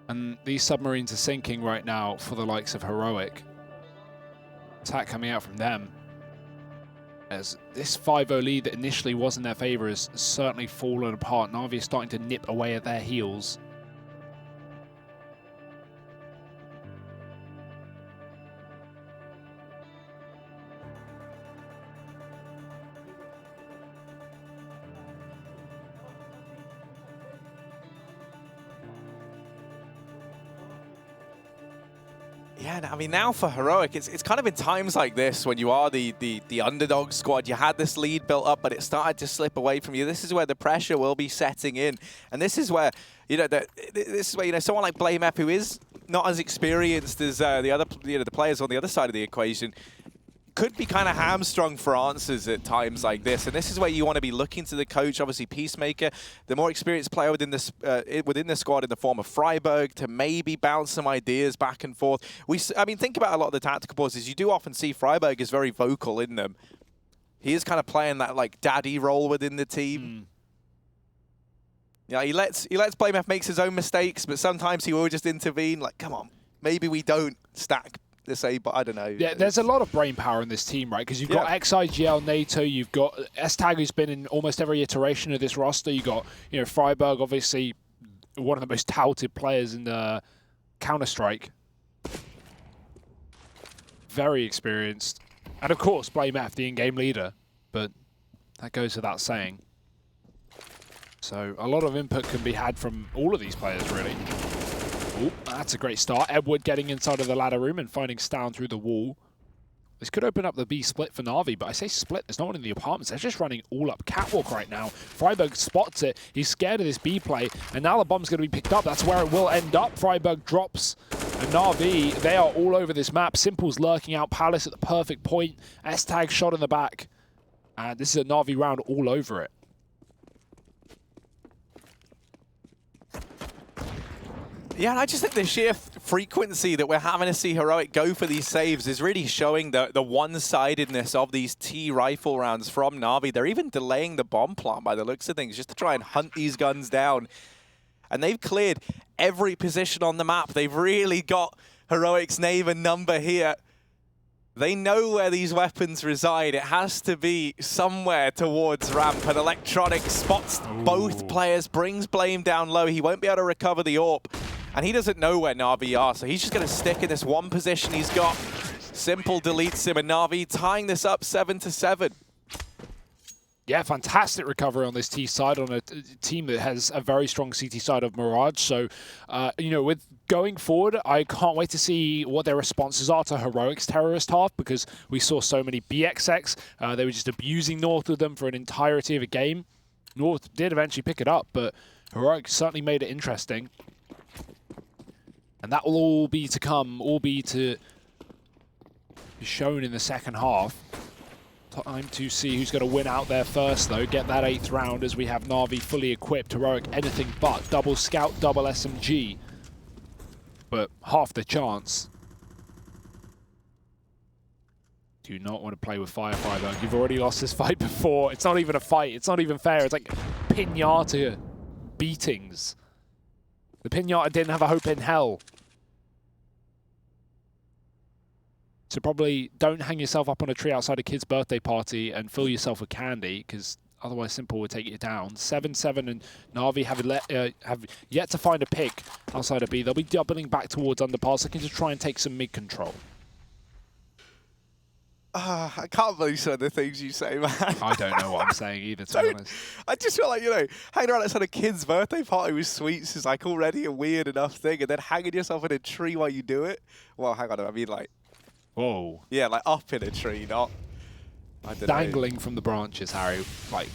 And these submarines are sinking right now for the likes of Heroic. Attack coming out from them. As this 5-0 lead that initially was in their favor has certainly fallen apart. Na'Vi is starting to nip away at their heels. Yeah, I mean, now for Heroic, it's kind of in times like this when you are the underdog squad. You had this lead built up, but it started to slip away from you. This is where the pressure will be setting in, and this is where someone like Blamep, who is not as experienced as the players on the other side of the equation, could be kind of hamstrung for answers at times like this. And this is where you want to be looking to the coach, obviously Peacemaker, the more experienced player within the squad in the form of Freiburg, to maybe bounce some ideas back and forth. I mean, think about a lot of the tactical pauses. You do often see Freiburg is very vocal in them. He is kind of playing that like daddy role within the team. Yeah, he lets Blamef makes his own mistakes, but sometimes he will just intervene. Like, come on, maybe we don't stack this A, but I don't know. Yeah, there's a lot of brain power in this team, right? Because you've got XIGL, NATO, you've got S-Tag, who's been in almost every iteration of this roster. You got, you know, Freiburg, obviously one of the most touted players in Counter-Strike. Very experienced. And of course, Blamef, the in-game leader. But that goes without saying. So a lot of input can be had from all of these players, really. Ooh, that's a great start. Edward getting inside of the ladder room and finding Stown through the wall. This could open up the B split for Na'Vi, but I say split, there's no one in the apartments. They're just running all up catwalk right now. Freiburg spots it. He's scared of this B play, and now the bomb's going to be picked up. That's where it will end up. Freiburg drops, and Na'Vi, they are all over this map. Simple's lurking out Palace at the perfect point. S-Tag shot in the back. And this is a Na'Vi round all over it. Yeah, and I just think the sheer frequency that we're having to see Heroic go for these saves is really showing the one-sidedness of these T rifle rounds from Na'Vi. They're even delaying the bomb plant by the looks of things, just to try and hunt these guns down. And they've cleared every position on the map. They've really got Heroic's name and number here. They know where these weapons reside. It has to be somewhere towards ramp. And Electronic spots both players, brings Blame down low. He won't be able to recover the AWP. And he doesn't know where Na'Vi are, so he's just going to stick in this one position he's got. Simple deletes him, and Na'Vi tying this up 7-7. Yeah, fantastic recovery on this T side on a team that has a very strong CT side of Mirage. So, you know, with going forward, I can't wait to see what their responses are to Heroic's terrorist half, because we saw so many BXX. They were just abusing North with them for an entirety of a game. North did eventually pick it up, but Heroic certainly made it interesting. And that will all be to come, all be shown in the second half. Time to see who's going to win out there first, though. Get that 8th round as we have Na'Vi fully equipped. Heroic anything but. Double Scout, double SMG. But half the chance. Do not want to play with fire, Freiburg. You've already lost this fight before. It's not even a fight. It's not even fair. It's like pinata beatings. The pinata didn't have a hope in hell. So probably don't hang yourself up on a tree outside a kid's birthday party and fill yourself with candy, because otherwise Simple would take you down. 7-7, and Na'Vi have yet to find a pick outside of B. They'll be doubling back towards underpass, looking to try and take some mid-control. I can't believe some of the things you say, man. I don't know what I'm saying either, to be honest. I just feel like, you know, hanging around outside a kid's birthday party with sweets is like already a weird enough thing, and then hanging yourself in a tree while you do it? Well, hang on, I mean like... Whoa. Yeah, like up in a tree, not... I don't Dangling from the branches, Harry. Like,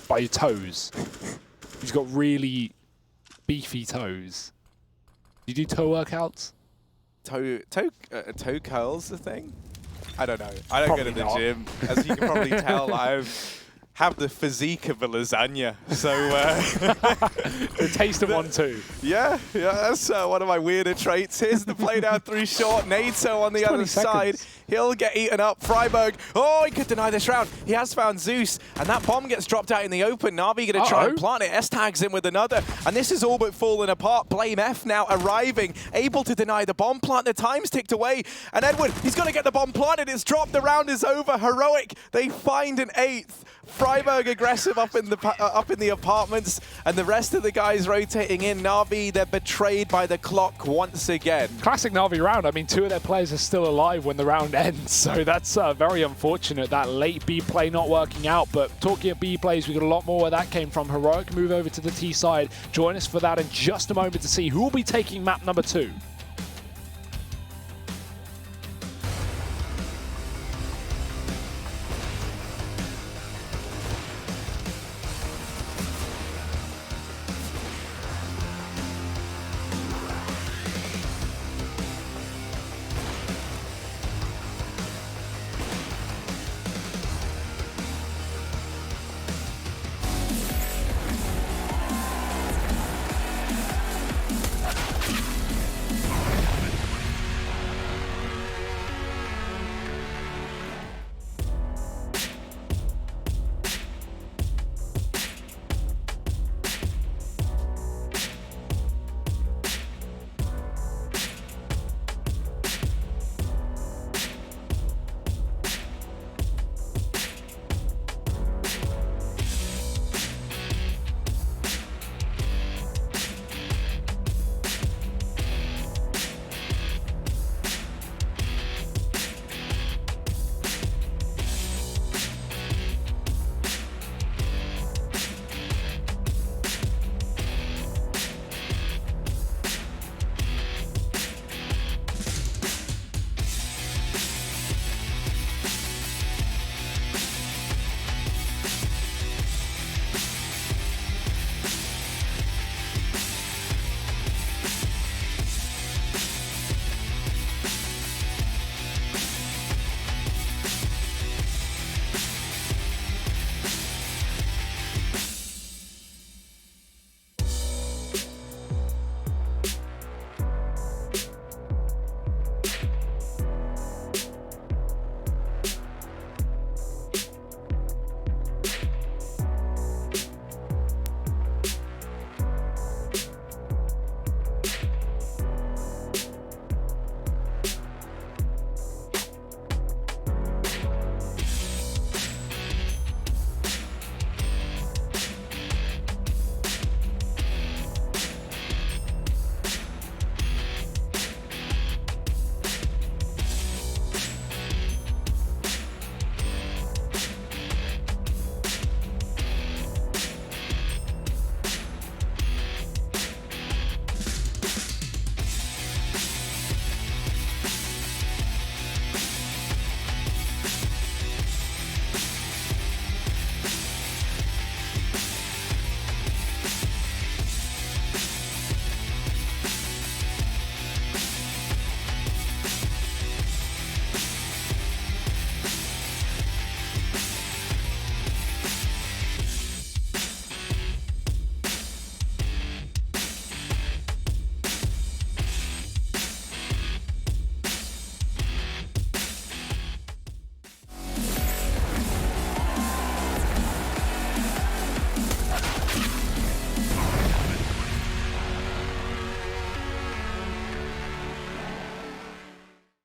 By your toes. He's got really beefy toes. Do you do toe workouts? Toe curls a thing? I don't know. I don't Probably go to the not. gym. As you can probably tell, I have the physique of a lasagna. So The taste of one too. yeah, that's one of my weirder traits. Here's the play down through short. Nato on the other side. He'll get eaten up. Freiburg, oh, he could deny this round. He has found Zeus, and that bomb gets dropped out in the open. Na'Vi going to try and plant it. S-tags in with another, and this is all but falling apart. Blame F now arriving, able to deny the bomb plant. The time's ticked away, and Edward, he's going to get the bomb planted. It's dropped. The round is over. Heroic, they find an 8th. Freiburg aggressive up in the apartments, and the rest of the guys rotating in. Na'Vi, they're betrayed by the clock once again. Classic Na'Vi round. I mean, 2 of their players are still alive when the round ends, so that's very unfortunate, that late B play not working out. But talking of B plays, we got a lot more where that came from. Heroic move over to the T side. Join us for that in just a moment to see who will be taking map number 2.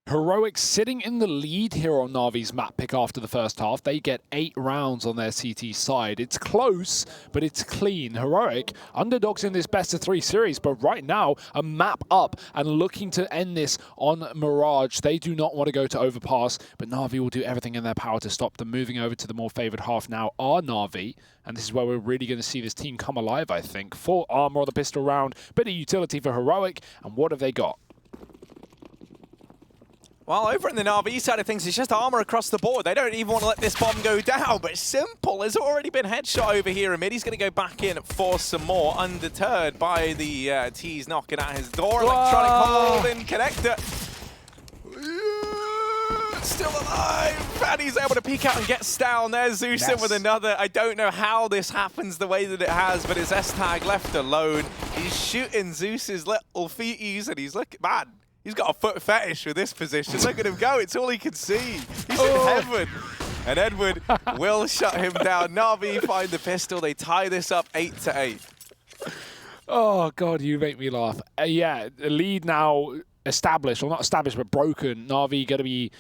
Heroic sitting in the lead here on Na'Vi's map pick after the first half. They get 8 rounds on their CT side. It's close, but it's clean. Heroic, underdogs in this best-of-3 series, but right now, a map up and looking to end this on Mirage. They do not want to go to overpass, but Na'Vi will do everything in their power to stop them. Moving over to the more favored half now are Na'Vi, and this is where we're really going to see this team come alive, I think. Full armor on the pistol round, bit of utility for Heroic, and what have they got? Well, over in the Na'Vi side of things, it's just armor across the board. They don't even want to let this bomb go down, but Simple has already been headshot over here in mid. He's going to go back in for some more, undeterred by the T's knocking at his door. Electronic hold in connector. Still alive, and he's able to peek out and get down. There's Zeus in with another. I don't know how this happens the way that it has, but it's S-Tag left alone. He's shooting Zeus's little feeties, and he's looking, man, he's got a foot fetish with this position. Look at him go, it's all he can see. He's in heaven. And Edward will shut him down. Na'Vi find the pistol. They tie this up 8-8. Oh, God, you make me laugh. Yeah, the lead now established, or not established, but broken. Na'Vi going to be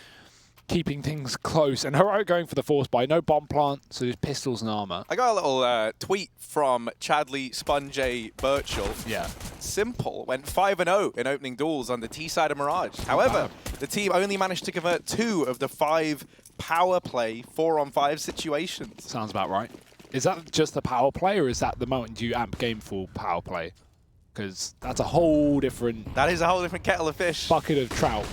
keeping things close, and Heroic going for the force buy. No bomb plant, so just pistols and armor. I got a little tweet from Chadley Sponge Birchall. Yeah. Simple went 5-0 in opening duels on the T side of Mirage. However, the team only managed to convert 2 of the 5 power play 4-on-5 situations. Sounds about right. Is that just the power play, or is that the moment you amp game for power play? Because that's a whole different... That is a whole different kettle of fish. Bucket of trout.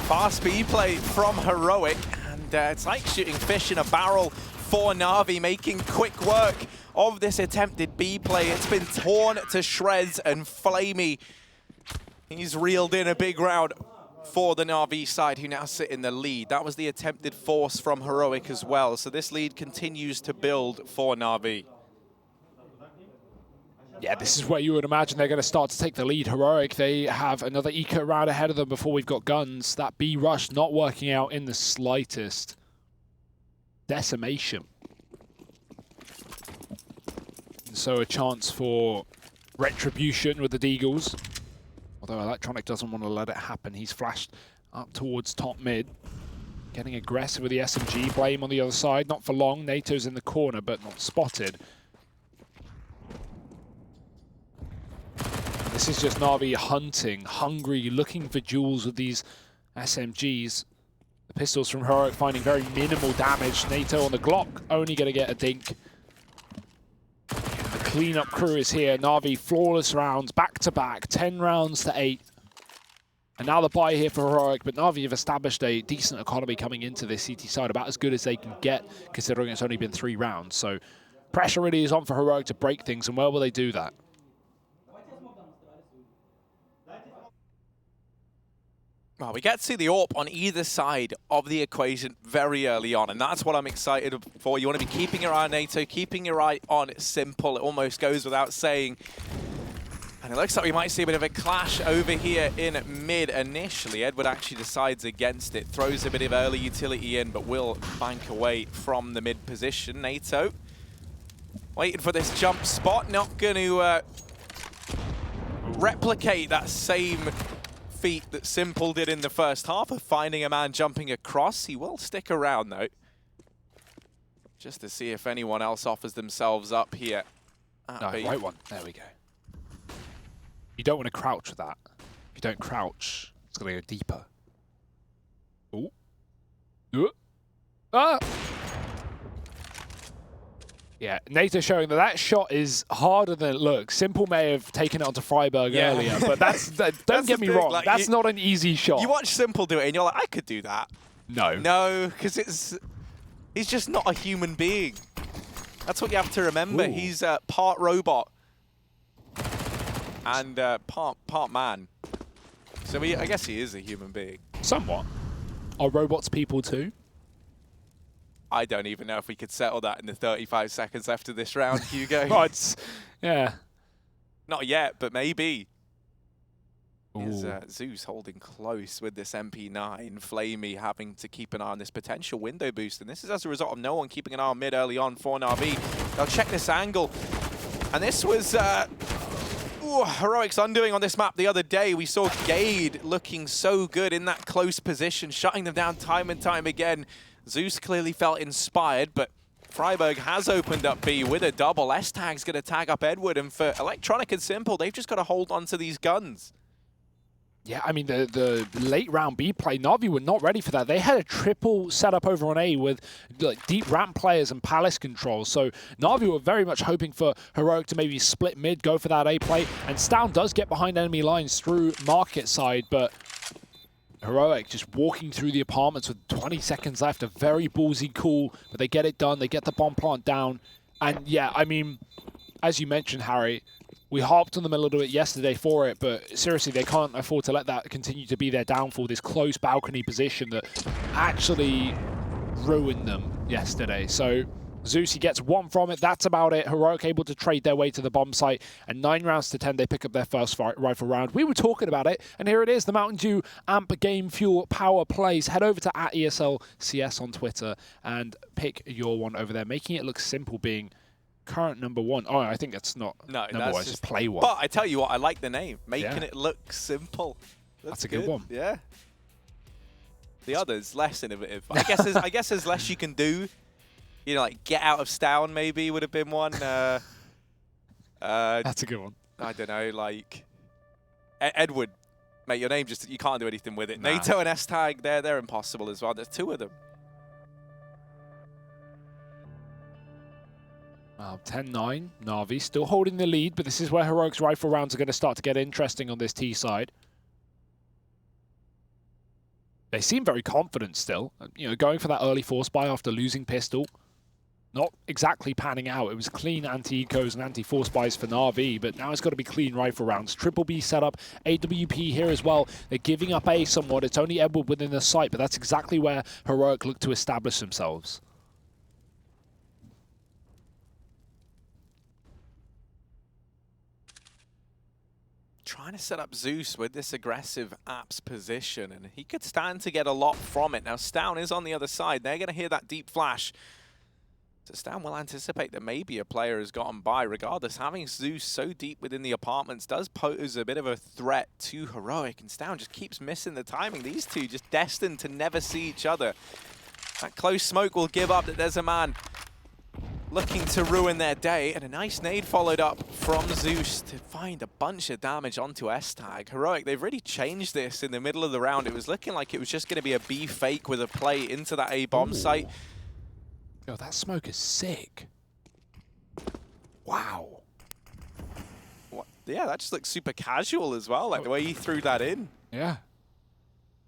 Fast speed play from Heroic, and it's like shooting fish in a barrel for Na'Vi, making quick work of this attempted B play. It's been torn to shreds, and Flamey, he's reeled in a big round for the Na'Vi side, who now sit in the lead. That was the attempted force from Heroic as well, so this lead continues to build for Na'Vi. Yeah, this is where you would imagine they're going to start to take the lead. Heroic, they have another eco round ahead of them before we've got guns. That B rush not working out in the slightest. Decimation. And so a chance for retribution with the Deagles. Although Electronic doesn't want to let it happen. He's flashed up towards top mid. Getting aggressive with the SMG. Blame on the other side. Not for long. NATO's in the corner, but not spotted. This is just Na'Vi hunting, hungry, looking for jewels with these SMGs. The pistols from Heroic finding very minimal damage. NATO on the Glock, only going to get a dink. The cleanup crew is here. Na'Vi flawless rounds, back-to-back, 10 rounds to 8. And now the buy here for Heroic, but Na'Vi have established a decent economy coming into this CT side, about as good as they can get, considering it's only been 3 rounds. So pressure really is on for Heroic to break things, and where will they do that? Well, we get to see the AWP on either side of the equation very early on, and that's what I'm excited for. You want to be keeping your eye on NATO, keeping your eye on Simple. It almost goes without saying. And it looks like we might see a bit of a clash over here in mid initially. Edward actually decides against it, throws a bit of early utility in, but will bank away from the mid position. NATO waiting for this jump spot, not going to replicate that same feat that Simple did in the first half of finding a man jumping across. He will stick around though, just to see if anyone else offers themselves up here. No, right one. There we go. You don't want to crouch with that. If you don't crouch, it's going to go deeper. Ooh. Ah! Yeah, NATO showing that shot is harder than it looks. Simple may have taken it onto Freiberg earlier, but don't get me wrong, like, that's not an easy shot. You watch Simple do it and you're like, I could do that. No. No, because he's just not a human being. That's what you have to remember. Ooh. He's part robot and part man. So I guess he is a human being. Somewhat. Are robots people too? I don't even know if we could settle that in the 35 seconds left of this round, Hugo. Oh, yeah. Not yet, but maybe. Is Zeus holding close with this MP9. Flamey having to keep an eye on this potential window boost. And this is as a result of no one keeping an eye on mid early on for Na'Vi. They'll check this angle. And this was Heroic's undoing on this map the other day. We saw Gade looking so good in that close position, shutting them down time and time again. Zeus clearly felt inspired, but Freiberg has opened up B with a double. S-Tag's going to tag up Edward, and for Electronic and Simple, they've just got to hold on to these guns. Yeah, I mean, the late round B play, Na'Vi were not ready for that. They had a triple setup over on A with like deep ramp players and palace controls. So Na'Vi were very much hoping for Heroic to maybe split mid, go for that A play. And Stown does get behind enemy lines through market side, but Heroic just walking through the apartments with 20 seconds left. A very ballsy call, but they get it done. They get the bomb plant down. And yeah, I mean, as you mentioned, Harry, we harped on them a little bit yesterday for it, but seriously, they can't afford to let that continue to be their downfall, this close balcony position that actually ruined them yesterday. So Zeus, he gets one from it. That's about it. Heroic able to trade their way to the bomb site. And 9 rounds to 10, they pick up their first rifle round. We were talking about it, and here it is. The Mountain Dew Amp Game Fuel Power Plays. Head over to @ESLCS on Twitter and pick your one over there, making it look simple being current #1. Oh, I think that's not number-one, it's just play one. But I tell you what, I like the name. Making it look simple. That's a good one. Yeah. The others, less innovative. I guess there's less you can do. You know, like get out of Stown maybe would have been one. That's a good one. I don't know, like Edward, mate, your name just, you can't do anything with it. Nah. NATO and S-Tag, they're impossible as well. There's 2 of them. 10-9, Na'Vi still holding the lead, but this is where Heroic's rifle rounds are going to start to get interesting on this T side. They seem very confident still, you know, going for that early force buy after losing pistol. Not exactly panning out. It was clean anti-ecos and anti-force buys for Na'Vi, but now it's got to be clean rifle rounds. Triple B setup, AWP here as well. They're giving up A somewhat. It's only Edward within the site, but that's exactly where Heroic look to establish themselves. Trying to set up Zeus with this aggressive Apps position, and he could stand to get a lot from it. Now, Stown is on the other side. They're going to hear that deep flash. So Stown will anticipate that maybe a player has gotten by. Regardless, having Zeus so deep within the apartments does pose a bit of a threat to Heroic, and Stown just keeps missing the timing. These two just destined to never see each other. That close smoke will give up that there's a man looking to ruin their day, and a nice nade followed up from Zeus to find a bunch of damage onto S-Tag. Heroic, they've really changed this in the middle of the round. It was looking like it was just going to be a B fake with a play into that A bomb site. Yo, that smoke is sick. Wow. What? Yeah, that just looks super casual as well, like the way he threw that in. Yeah.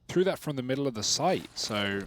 Threw that from the middle of the site, so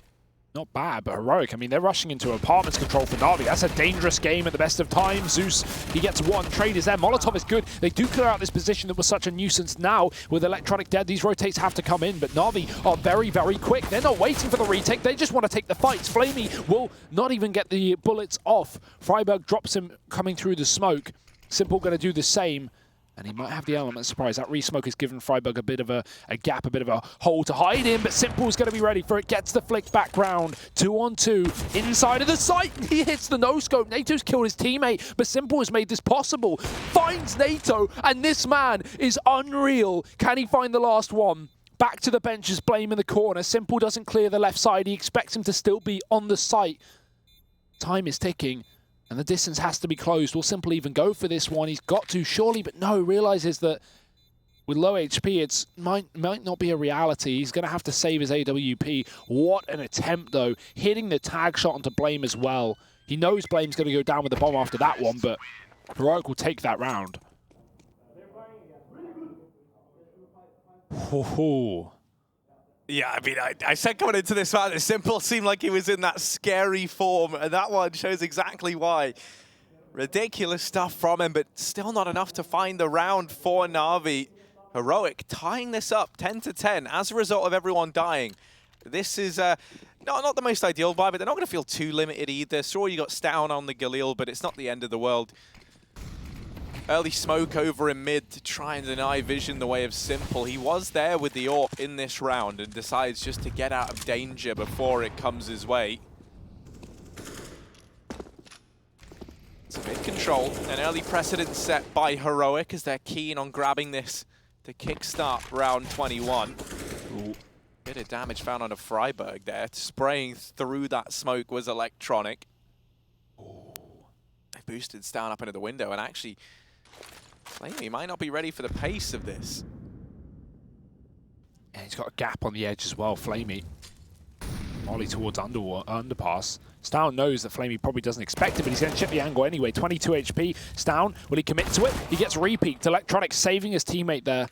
not bad, but Heroic. I mean, they're rushing into apartments control for Na'Vi. That's a dangerous game at the best of times. Zeus, he gets one. Trade is there. Molotov is good. They do clear out this position that was such a nuisance. Now, with Electronic dead, these rotates have to come in, but Na'Vi are very, very quick. They're not waiting for the retake. They just want to take the fights. Flamey will not even get the bullets off. Freiburg drops him coming through the smoke. Simple going to do the same. And he might have the element of surprise. That re-smoke has given Freiburg a bit of a gap, a bit of a hole to hide in, but Simple's going to be ready for it. Gets the flick back round. 2-on-2 inside of the site. He hits the no-scope. NATO's killed his teammate, but Simple has made this possible. Finds NATO, and this man is unreal. Can he find the last one? Back to the benches, Blame in the corner. Simple doesn't clear the left side. He expects him to still be on the site. Time is ticking. And the distance has to be closed. Will Simple even go for this one? He's got to, surely, but no, realizes that with low HP, it might not be a reality. He's going to have to save his AWP. What an attempt, though. Hitting the tag shot onto Blame as well. He knows Blame's going to go down with the bomb after that one, but Heroic will take that round. Ho-ho. Yeah, I mean, I said coming into this round, it Simple seemed like he was in that scary form, and that one shows exactly why. Ridiculous stuff from him, but still not enough to find the round for Na'Vi. Heroic tying this up 10-10 as a result of everyone dying. This is not the most ideal vibe, but they're not going to feel too limited either. Sure, you got Stown on the Galil, but it's not the end of the world. Early smoke over in mid to try and deny vision the way of Simple. He was there with the AWP in this round and decides just to get out of danger before it comes his way. It's a mid control, an early precedent set by Heroic as they're keen on grabbing this to kickstart round 21. Ooh. Bit of damage found on a Freiburg there. Spraying through that smoke was Electronic. Ooh. They boosted Stown up into the window, and actually Flamey might not be ready for the pace of this. Yeah, he's got a gap on the edge as well, Flamey. Molly towards underpass. Stown knows that Flamey probably doesn't expect it, but he's going to chip the angle anyway. 22 HP. Stown, will he commit to it? He gets repeaked. Electronic saving his teammate there.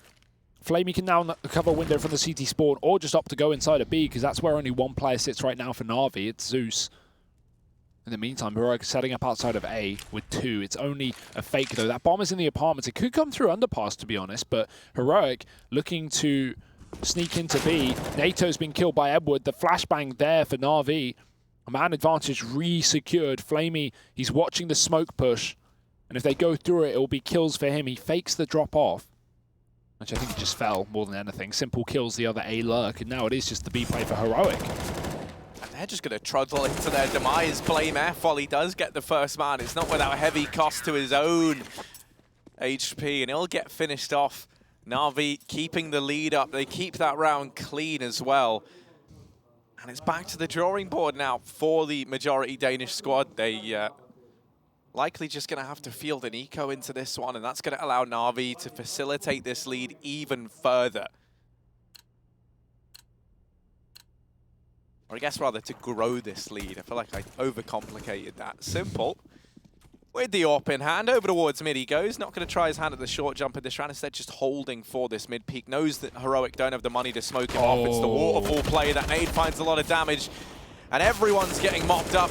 Flamey can now cover a window from the CT spawn or just opt to go inside of B because that's where only one player sits right now for Na'Vi. It's Zeus. In the meantime, Heroic setting up outside of A with 2. It's only a fake though. That bomb is in the apartments. It could come through underpass to be honest, but Heroic looking to sneak into B. NATO's been killed by Edward. The flashbang there for Na'Vi. A man advantage re-secured. Flamey, he's watching the smoke push. And if they go through it, it will be kills for him. He fakes the drop off. Which I think he just fell more than anything. Simple kills the other A lurk. And now it is just the B play for Heroic. And they're just going to trundle into their demise. Blame F while he does get the first man. It's not without heavy cost to his own HP. And he'll get finished off. Na'Vi keeping the lead up. They keep that round clean as well. And it's back to the drawing board now for the majority Danish squad. They likely just going to have to field an eco into this one, and that's going to allow Na'Vi to facilitate this lead even further. Or I guess rather to grow this lead. I feel like I overcomplicated that. Simple. With the AWP in hand, over towards mid he goes. Not going to try his hand at the short jump in this round. Instead, just holding for this mid peak. Knows that Heroic don't have the money to smoke him off. It's the waterfall play. That nade finds a lot of damage. And everyone's getting mopped up.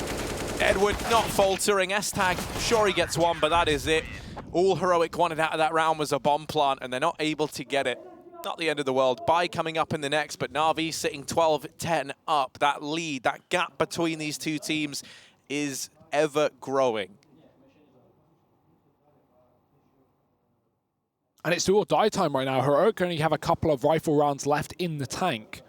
Edward not faltering. S-Tag, sure he gets one, but that is it. All Heroic wanted out of that round was a bomb plant, and they're not able to get it. Not the end of the world. Bye coming up in the next, but Na'Vi sitting 12-10 up. That lead, that gap between these two teams is ever growing. And it's do or die time right now. Heroic only have a couple of rifle rounds left in the tank.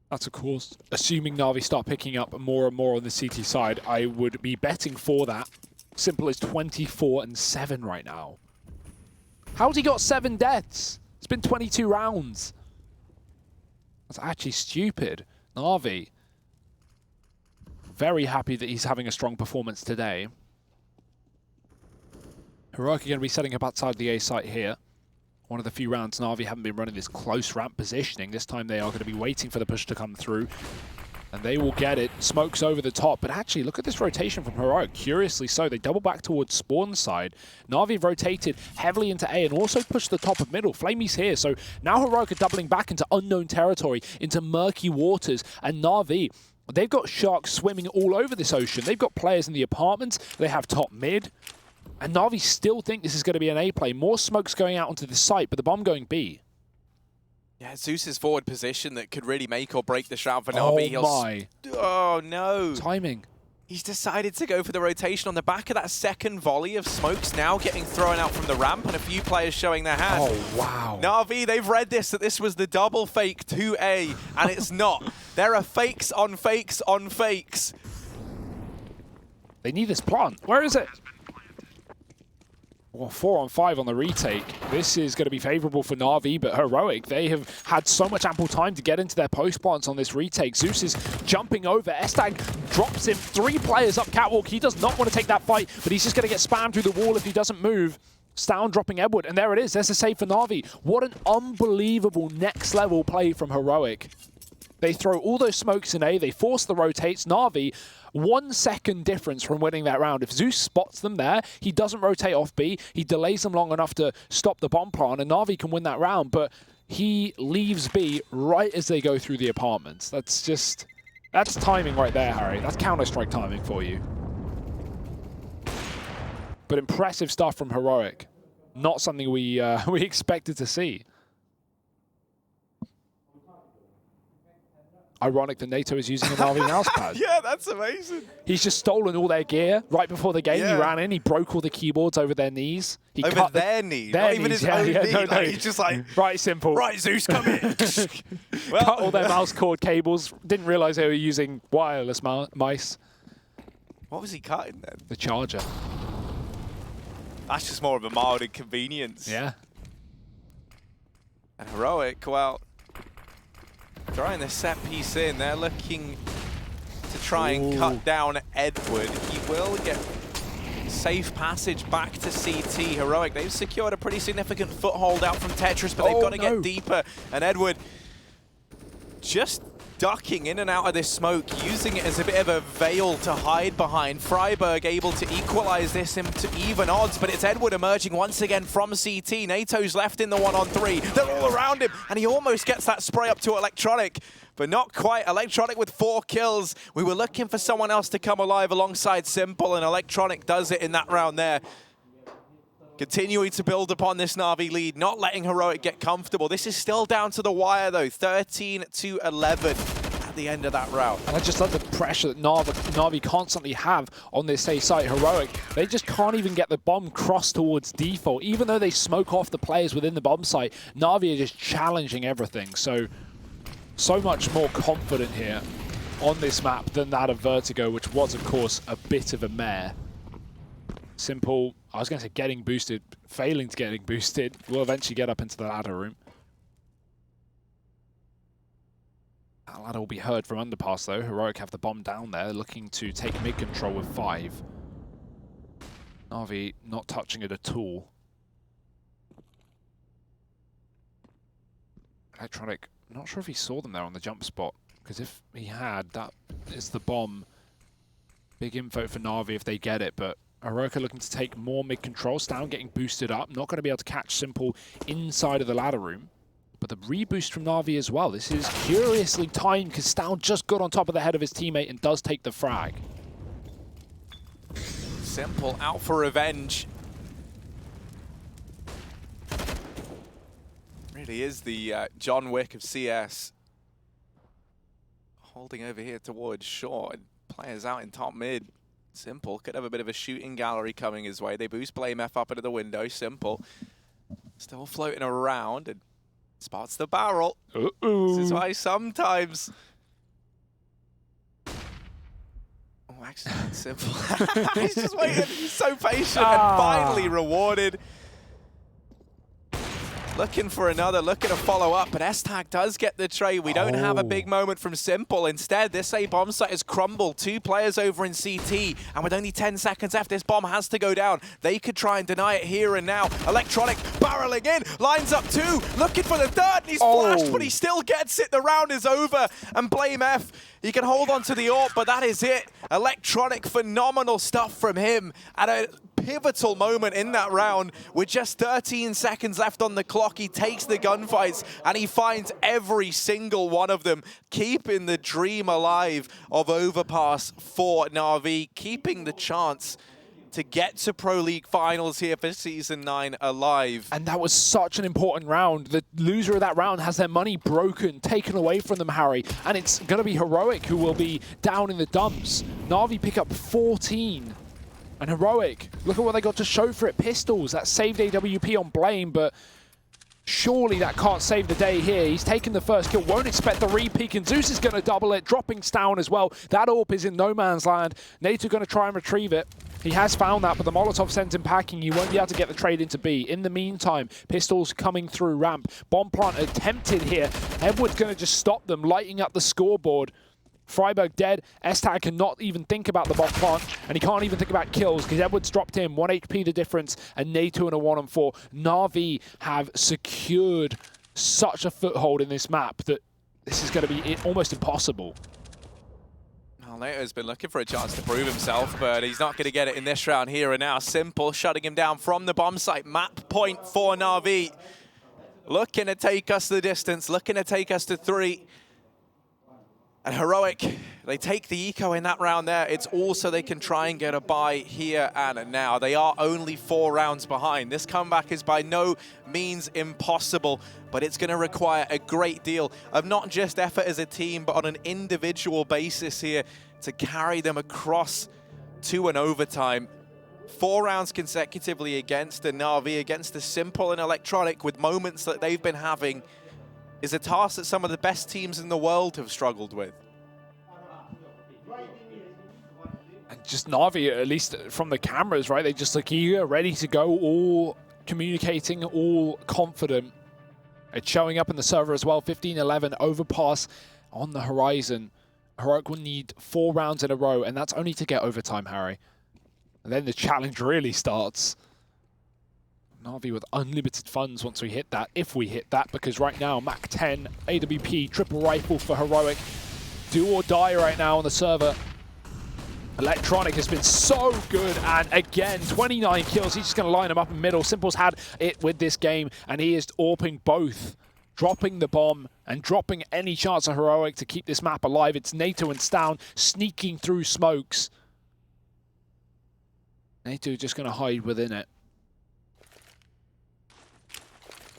That's, of course, assuming Na'Vi start picking up more and more on the CT side. I would be betting for that. Simple as 24-7 right now. How's he got 7 deaths? It's been 22 rounds. That's actually stupid. Na'Vi, very happy that he's having a strong performance today. Heroic are going to be setting up outside the A site here. One of the few rounds Na'Vi haven't been running this close ramp positioning. This time they are going to be waiting for the push to come through. And they will get it. Smokes over the top. But actually, look at this rotation from Heroic. Curiously so, they double back towards spawn side. Na'Vi rotated heavily into A and also pushed the top of middle. Flamey's here. So now Heroic are doubling back into unknown territory, into murky waters. And Na'Vi, they've got sharks swimming all over this ocean. They've got players in the apartments. They have top mid. And Na'Vi still think this is going to be an A play. More smokes going out onto the site, but the bomb going B. Yeah, Zeus's forward position that could really make or break this round for Na'Vi. Oh my. Oh no. Timing. He's decided to go for the rotation on the back of that second volley of smokes now getting thrown out from the ramp and a few players showing their hand. Oh, wow. Na'Vi, they've read this, that this was the double fake to A, and it's not. There are fakes on fakes on fakes. They need this plant. Where is it? Well, 4-on-5 on the retake. This is going to be favorable for Na'Vi, but Heroic, they have had so much ample time to get into their post plants on this retake. Zeus is jumping over. S-Tag drops him. 3 players up catwalk. He does not want to take that fight, but he's just going to get spammed through the wall if he doesn't move. Stown dropping Edward, and there it is. There's a save for Na'Vi. What an unbelievable next level play from Heroic. They throw all those smokes in A. They force the rotates. Na'Vi, 1 second difference from winning that round. If Zeus spots them there, he doesn't rotate off B. He delays them long enough to stop the bomb plant, and Na'Vi can win that round. But he leaves B right as they go through the apartments. That's timing right there, Harry. That's Counter-Strike timing for you. But impressive stuff from Heroic. Not something we expected to see. Ironic that NATO is using a Na'Vi mouse pad. Yeah, that's amazing. He's just stolen all their gear right before the game. Yeah. He ran in, he broke all the keyboards over their knees. He over cut their knees? Their not knees, even his yeah, own yeah, knee. no, Like, he's just like, right, Simple. Right, Zeus, come in. Well, cut all their mouse cord cables. Didn't realize they were using wireless mice. What was he cutting then? The charger. That's just more of a mild inconvenience. Yeah. And Heroic, well, throwing the set piece in, they're looking to try and cut down Edward. He will get safe passage back to CT. Heroic, they've secured a pretty significant foothold out from Tetris, but they've got to get deeper. And Edward just ducking in and out of this smoke, using it as a bit of a veil to hide behind. Freiburg able to equalize this into even odds, but it's Edward emerging once again from CT. NATO's left in the 1-on-3. They're all around him, and he almost gets that spray up to Electronic, but not quite. Electronic with 4 kills. We were looking for someone else to come alive alongside Simple, and Electronic does it in that round there. Continuing to build upon this Na'Vi lead, not letting Heroic get comfortable. This is still down to the wire, though. 13-11 at the end of that round. And I just love the pressure that Na'Vi constantly have on this A site. Heroic, they just can't even get the bomb crossed towards default. Even though they smoke off the players within the bomb site, Na'Vi are just challenging everything. So much more confident here on this map than that of Vertigo, which was, of course, a bit of a mare. Simple, I was going to say getting boosted, failing to getting boosted. We'll eventually get up into the ladder room. That ladder will be heard from underpass though. Heroic have the bomb down there, looking to take mid control with 5. Na'Vi not touching it at all. Electronic, not sure if he saw them there on the jump spot, because if he had, that is the bomb. Big info for Na'Vi if they get it, but Heroic are looking to take more mid-control. Stown getting boosted up. Not going to be able to catch Simple inside of the ladder room. But the reboost from Na'Vi as well. This is curiously timed because Stown just got on top of the head of his teammate and does take the frag. Simple out for revenge. Really is the John Wick of CS. Holding over here towards short. Players out in top mid. Simple could have a bit of a shooting gallery coming his way. They boost Blame F up into the window. Simple still floating around and spots the barrel. This is why sometimes... Oh, actually, Simple. He's just waiting. He's so patient and finally rewarded. Looking for another, looking to follow up, but S-Tag does get the trade. We don't have a big moment from Simple. Instead, this A bomb site has crumbled. 2 players over in CT, and with only 10 seconds left, this bomb has to go down. They could try and deny it here and now. Electronic barreling in, lines up 2, looking for the 3rd, and he's flashed, but he still gets it. The round is over, and Blame F, he can hold on to the AWP, but that is it. Electronic, phenomenal stuff from him at a pivotal moment in that round. With just 13 seconds left on the clock, he takes the gunfights and he finds every single one of them, keeping the dream alive of Overpass for Na'Vi, keeping the chance to get to Pro League finals here for Season 9 alive. And that was such an important round. The loser of that round has their money broken, taken away from them, Harry. And it's going to be Heroic who will be down in the dumps. Na'Vi pick up 14. And Heroic, look at what they got to show for it. Pistols, that saved AWP on Blame, but surely that can't save the day here. He's taken the first kill, won't expect the re-peek, and Zeus is going to double it, dropping Stown as well. That AWP is in no man's land. NATO going to try and retrieve it. He has found that, but the Molotov sends him packing. You won't be able to get the trade into B. In the meantime, Pistols coming through ramp. Bomb plant attempted here. Edward's going to just stop them, lighting up the scoreboard. Freiburg dead. S-Tag cannot even think about the bomb plant, and he can't even think about kills because Edwards dropped him. 1 HP the difference, and NATO in a 1-on-4. Na'Vi have secured such a foothold in this map that this is going to be almost impossible. Well, NATO's been looking for a chance to prove himself, but he's not going to get it in this round here and now. Simple shutting him down from the bomb site. Map point for Na'Vi. Looking to take us the distance, looking to take us to 3. And Heroic, they take the eco in that round there. It's also they can try and get a bye here and now. They are only 4 rounds behind. This comeback is by no means impossible, but it's going to require a great deal of not just effort as a team, but on an individual basis here to carry them across to an overtime. 4 rounds consecutively against the Na'Vi, against the Simple and Electronic, with moments that they've been having, is a task that some of the best teams in the world have struggled with. And just Na'Vi, at least from the cameras, right? They just look eager, ready to go, all communicating, all confident. It's showing up in the server as well. 15-11, overpass on the horizon. Heroic will need 4 rounds in a row, and that's only to get overtime, Harry. And then the challenge really starts. Na'Vi with unlimited funds once we hit that, if we hit that, because right now, Mach 10, AWP, triple rifle for Heroic. do or die right now on the server. Electronic has been so good, and again, 29 kills. He's just going to line them up in the middle. Simple's had it with this game, and he is AWPing both, dropping the bomb and dropping any chance of Heroic to keep this map alive. It's Nato and Stown sneaking through smokes. Nato just going to hide within it.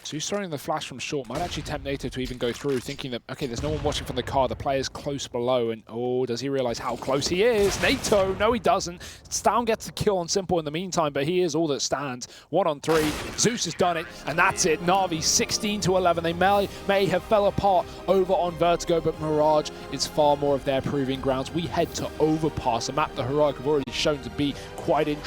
So he's throwing the flash from short. Might actually tempt Nato to even go through, thinking that, okay, there's no one watching from the car. The player's close below, and oh, does he realize how close he is? Nato, no he doesn't. Stown gets the kill on Simple in the meantime, but he is all that stands. 1 on 3. Zeus has done it, and that's it. Na'Vi 16 to 11. They may have fell apart over on Vertigo, but Mirage is far more of their proving grounds. We head to Overpass, a map the Heroic have already shown to be quite interesting.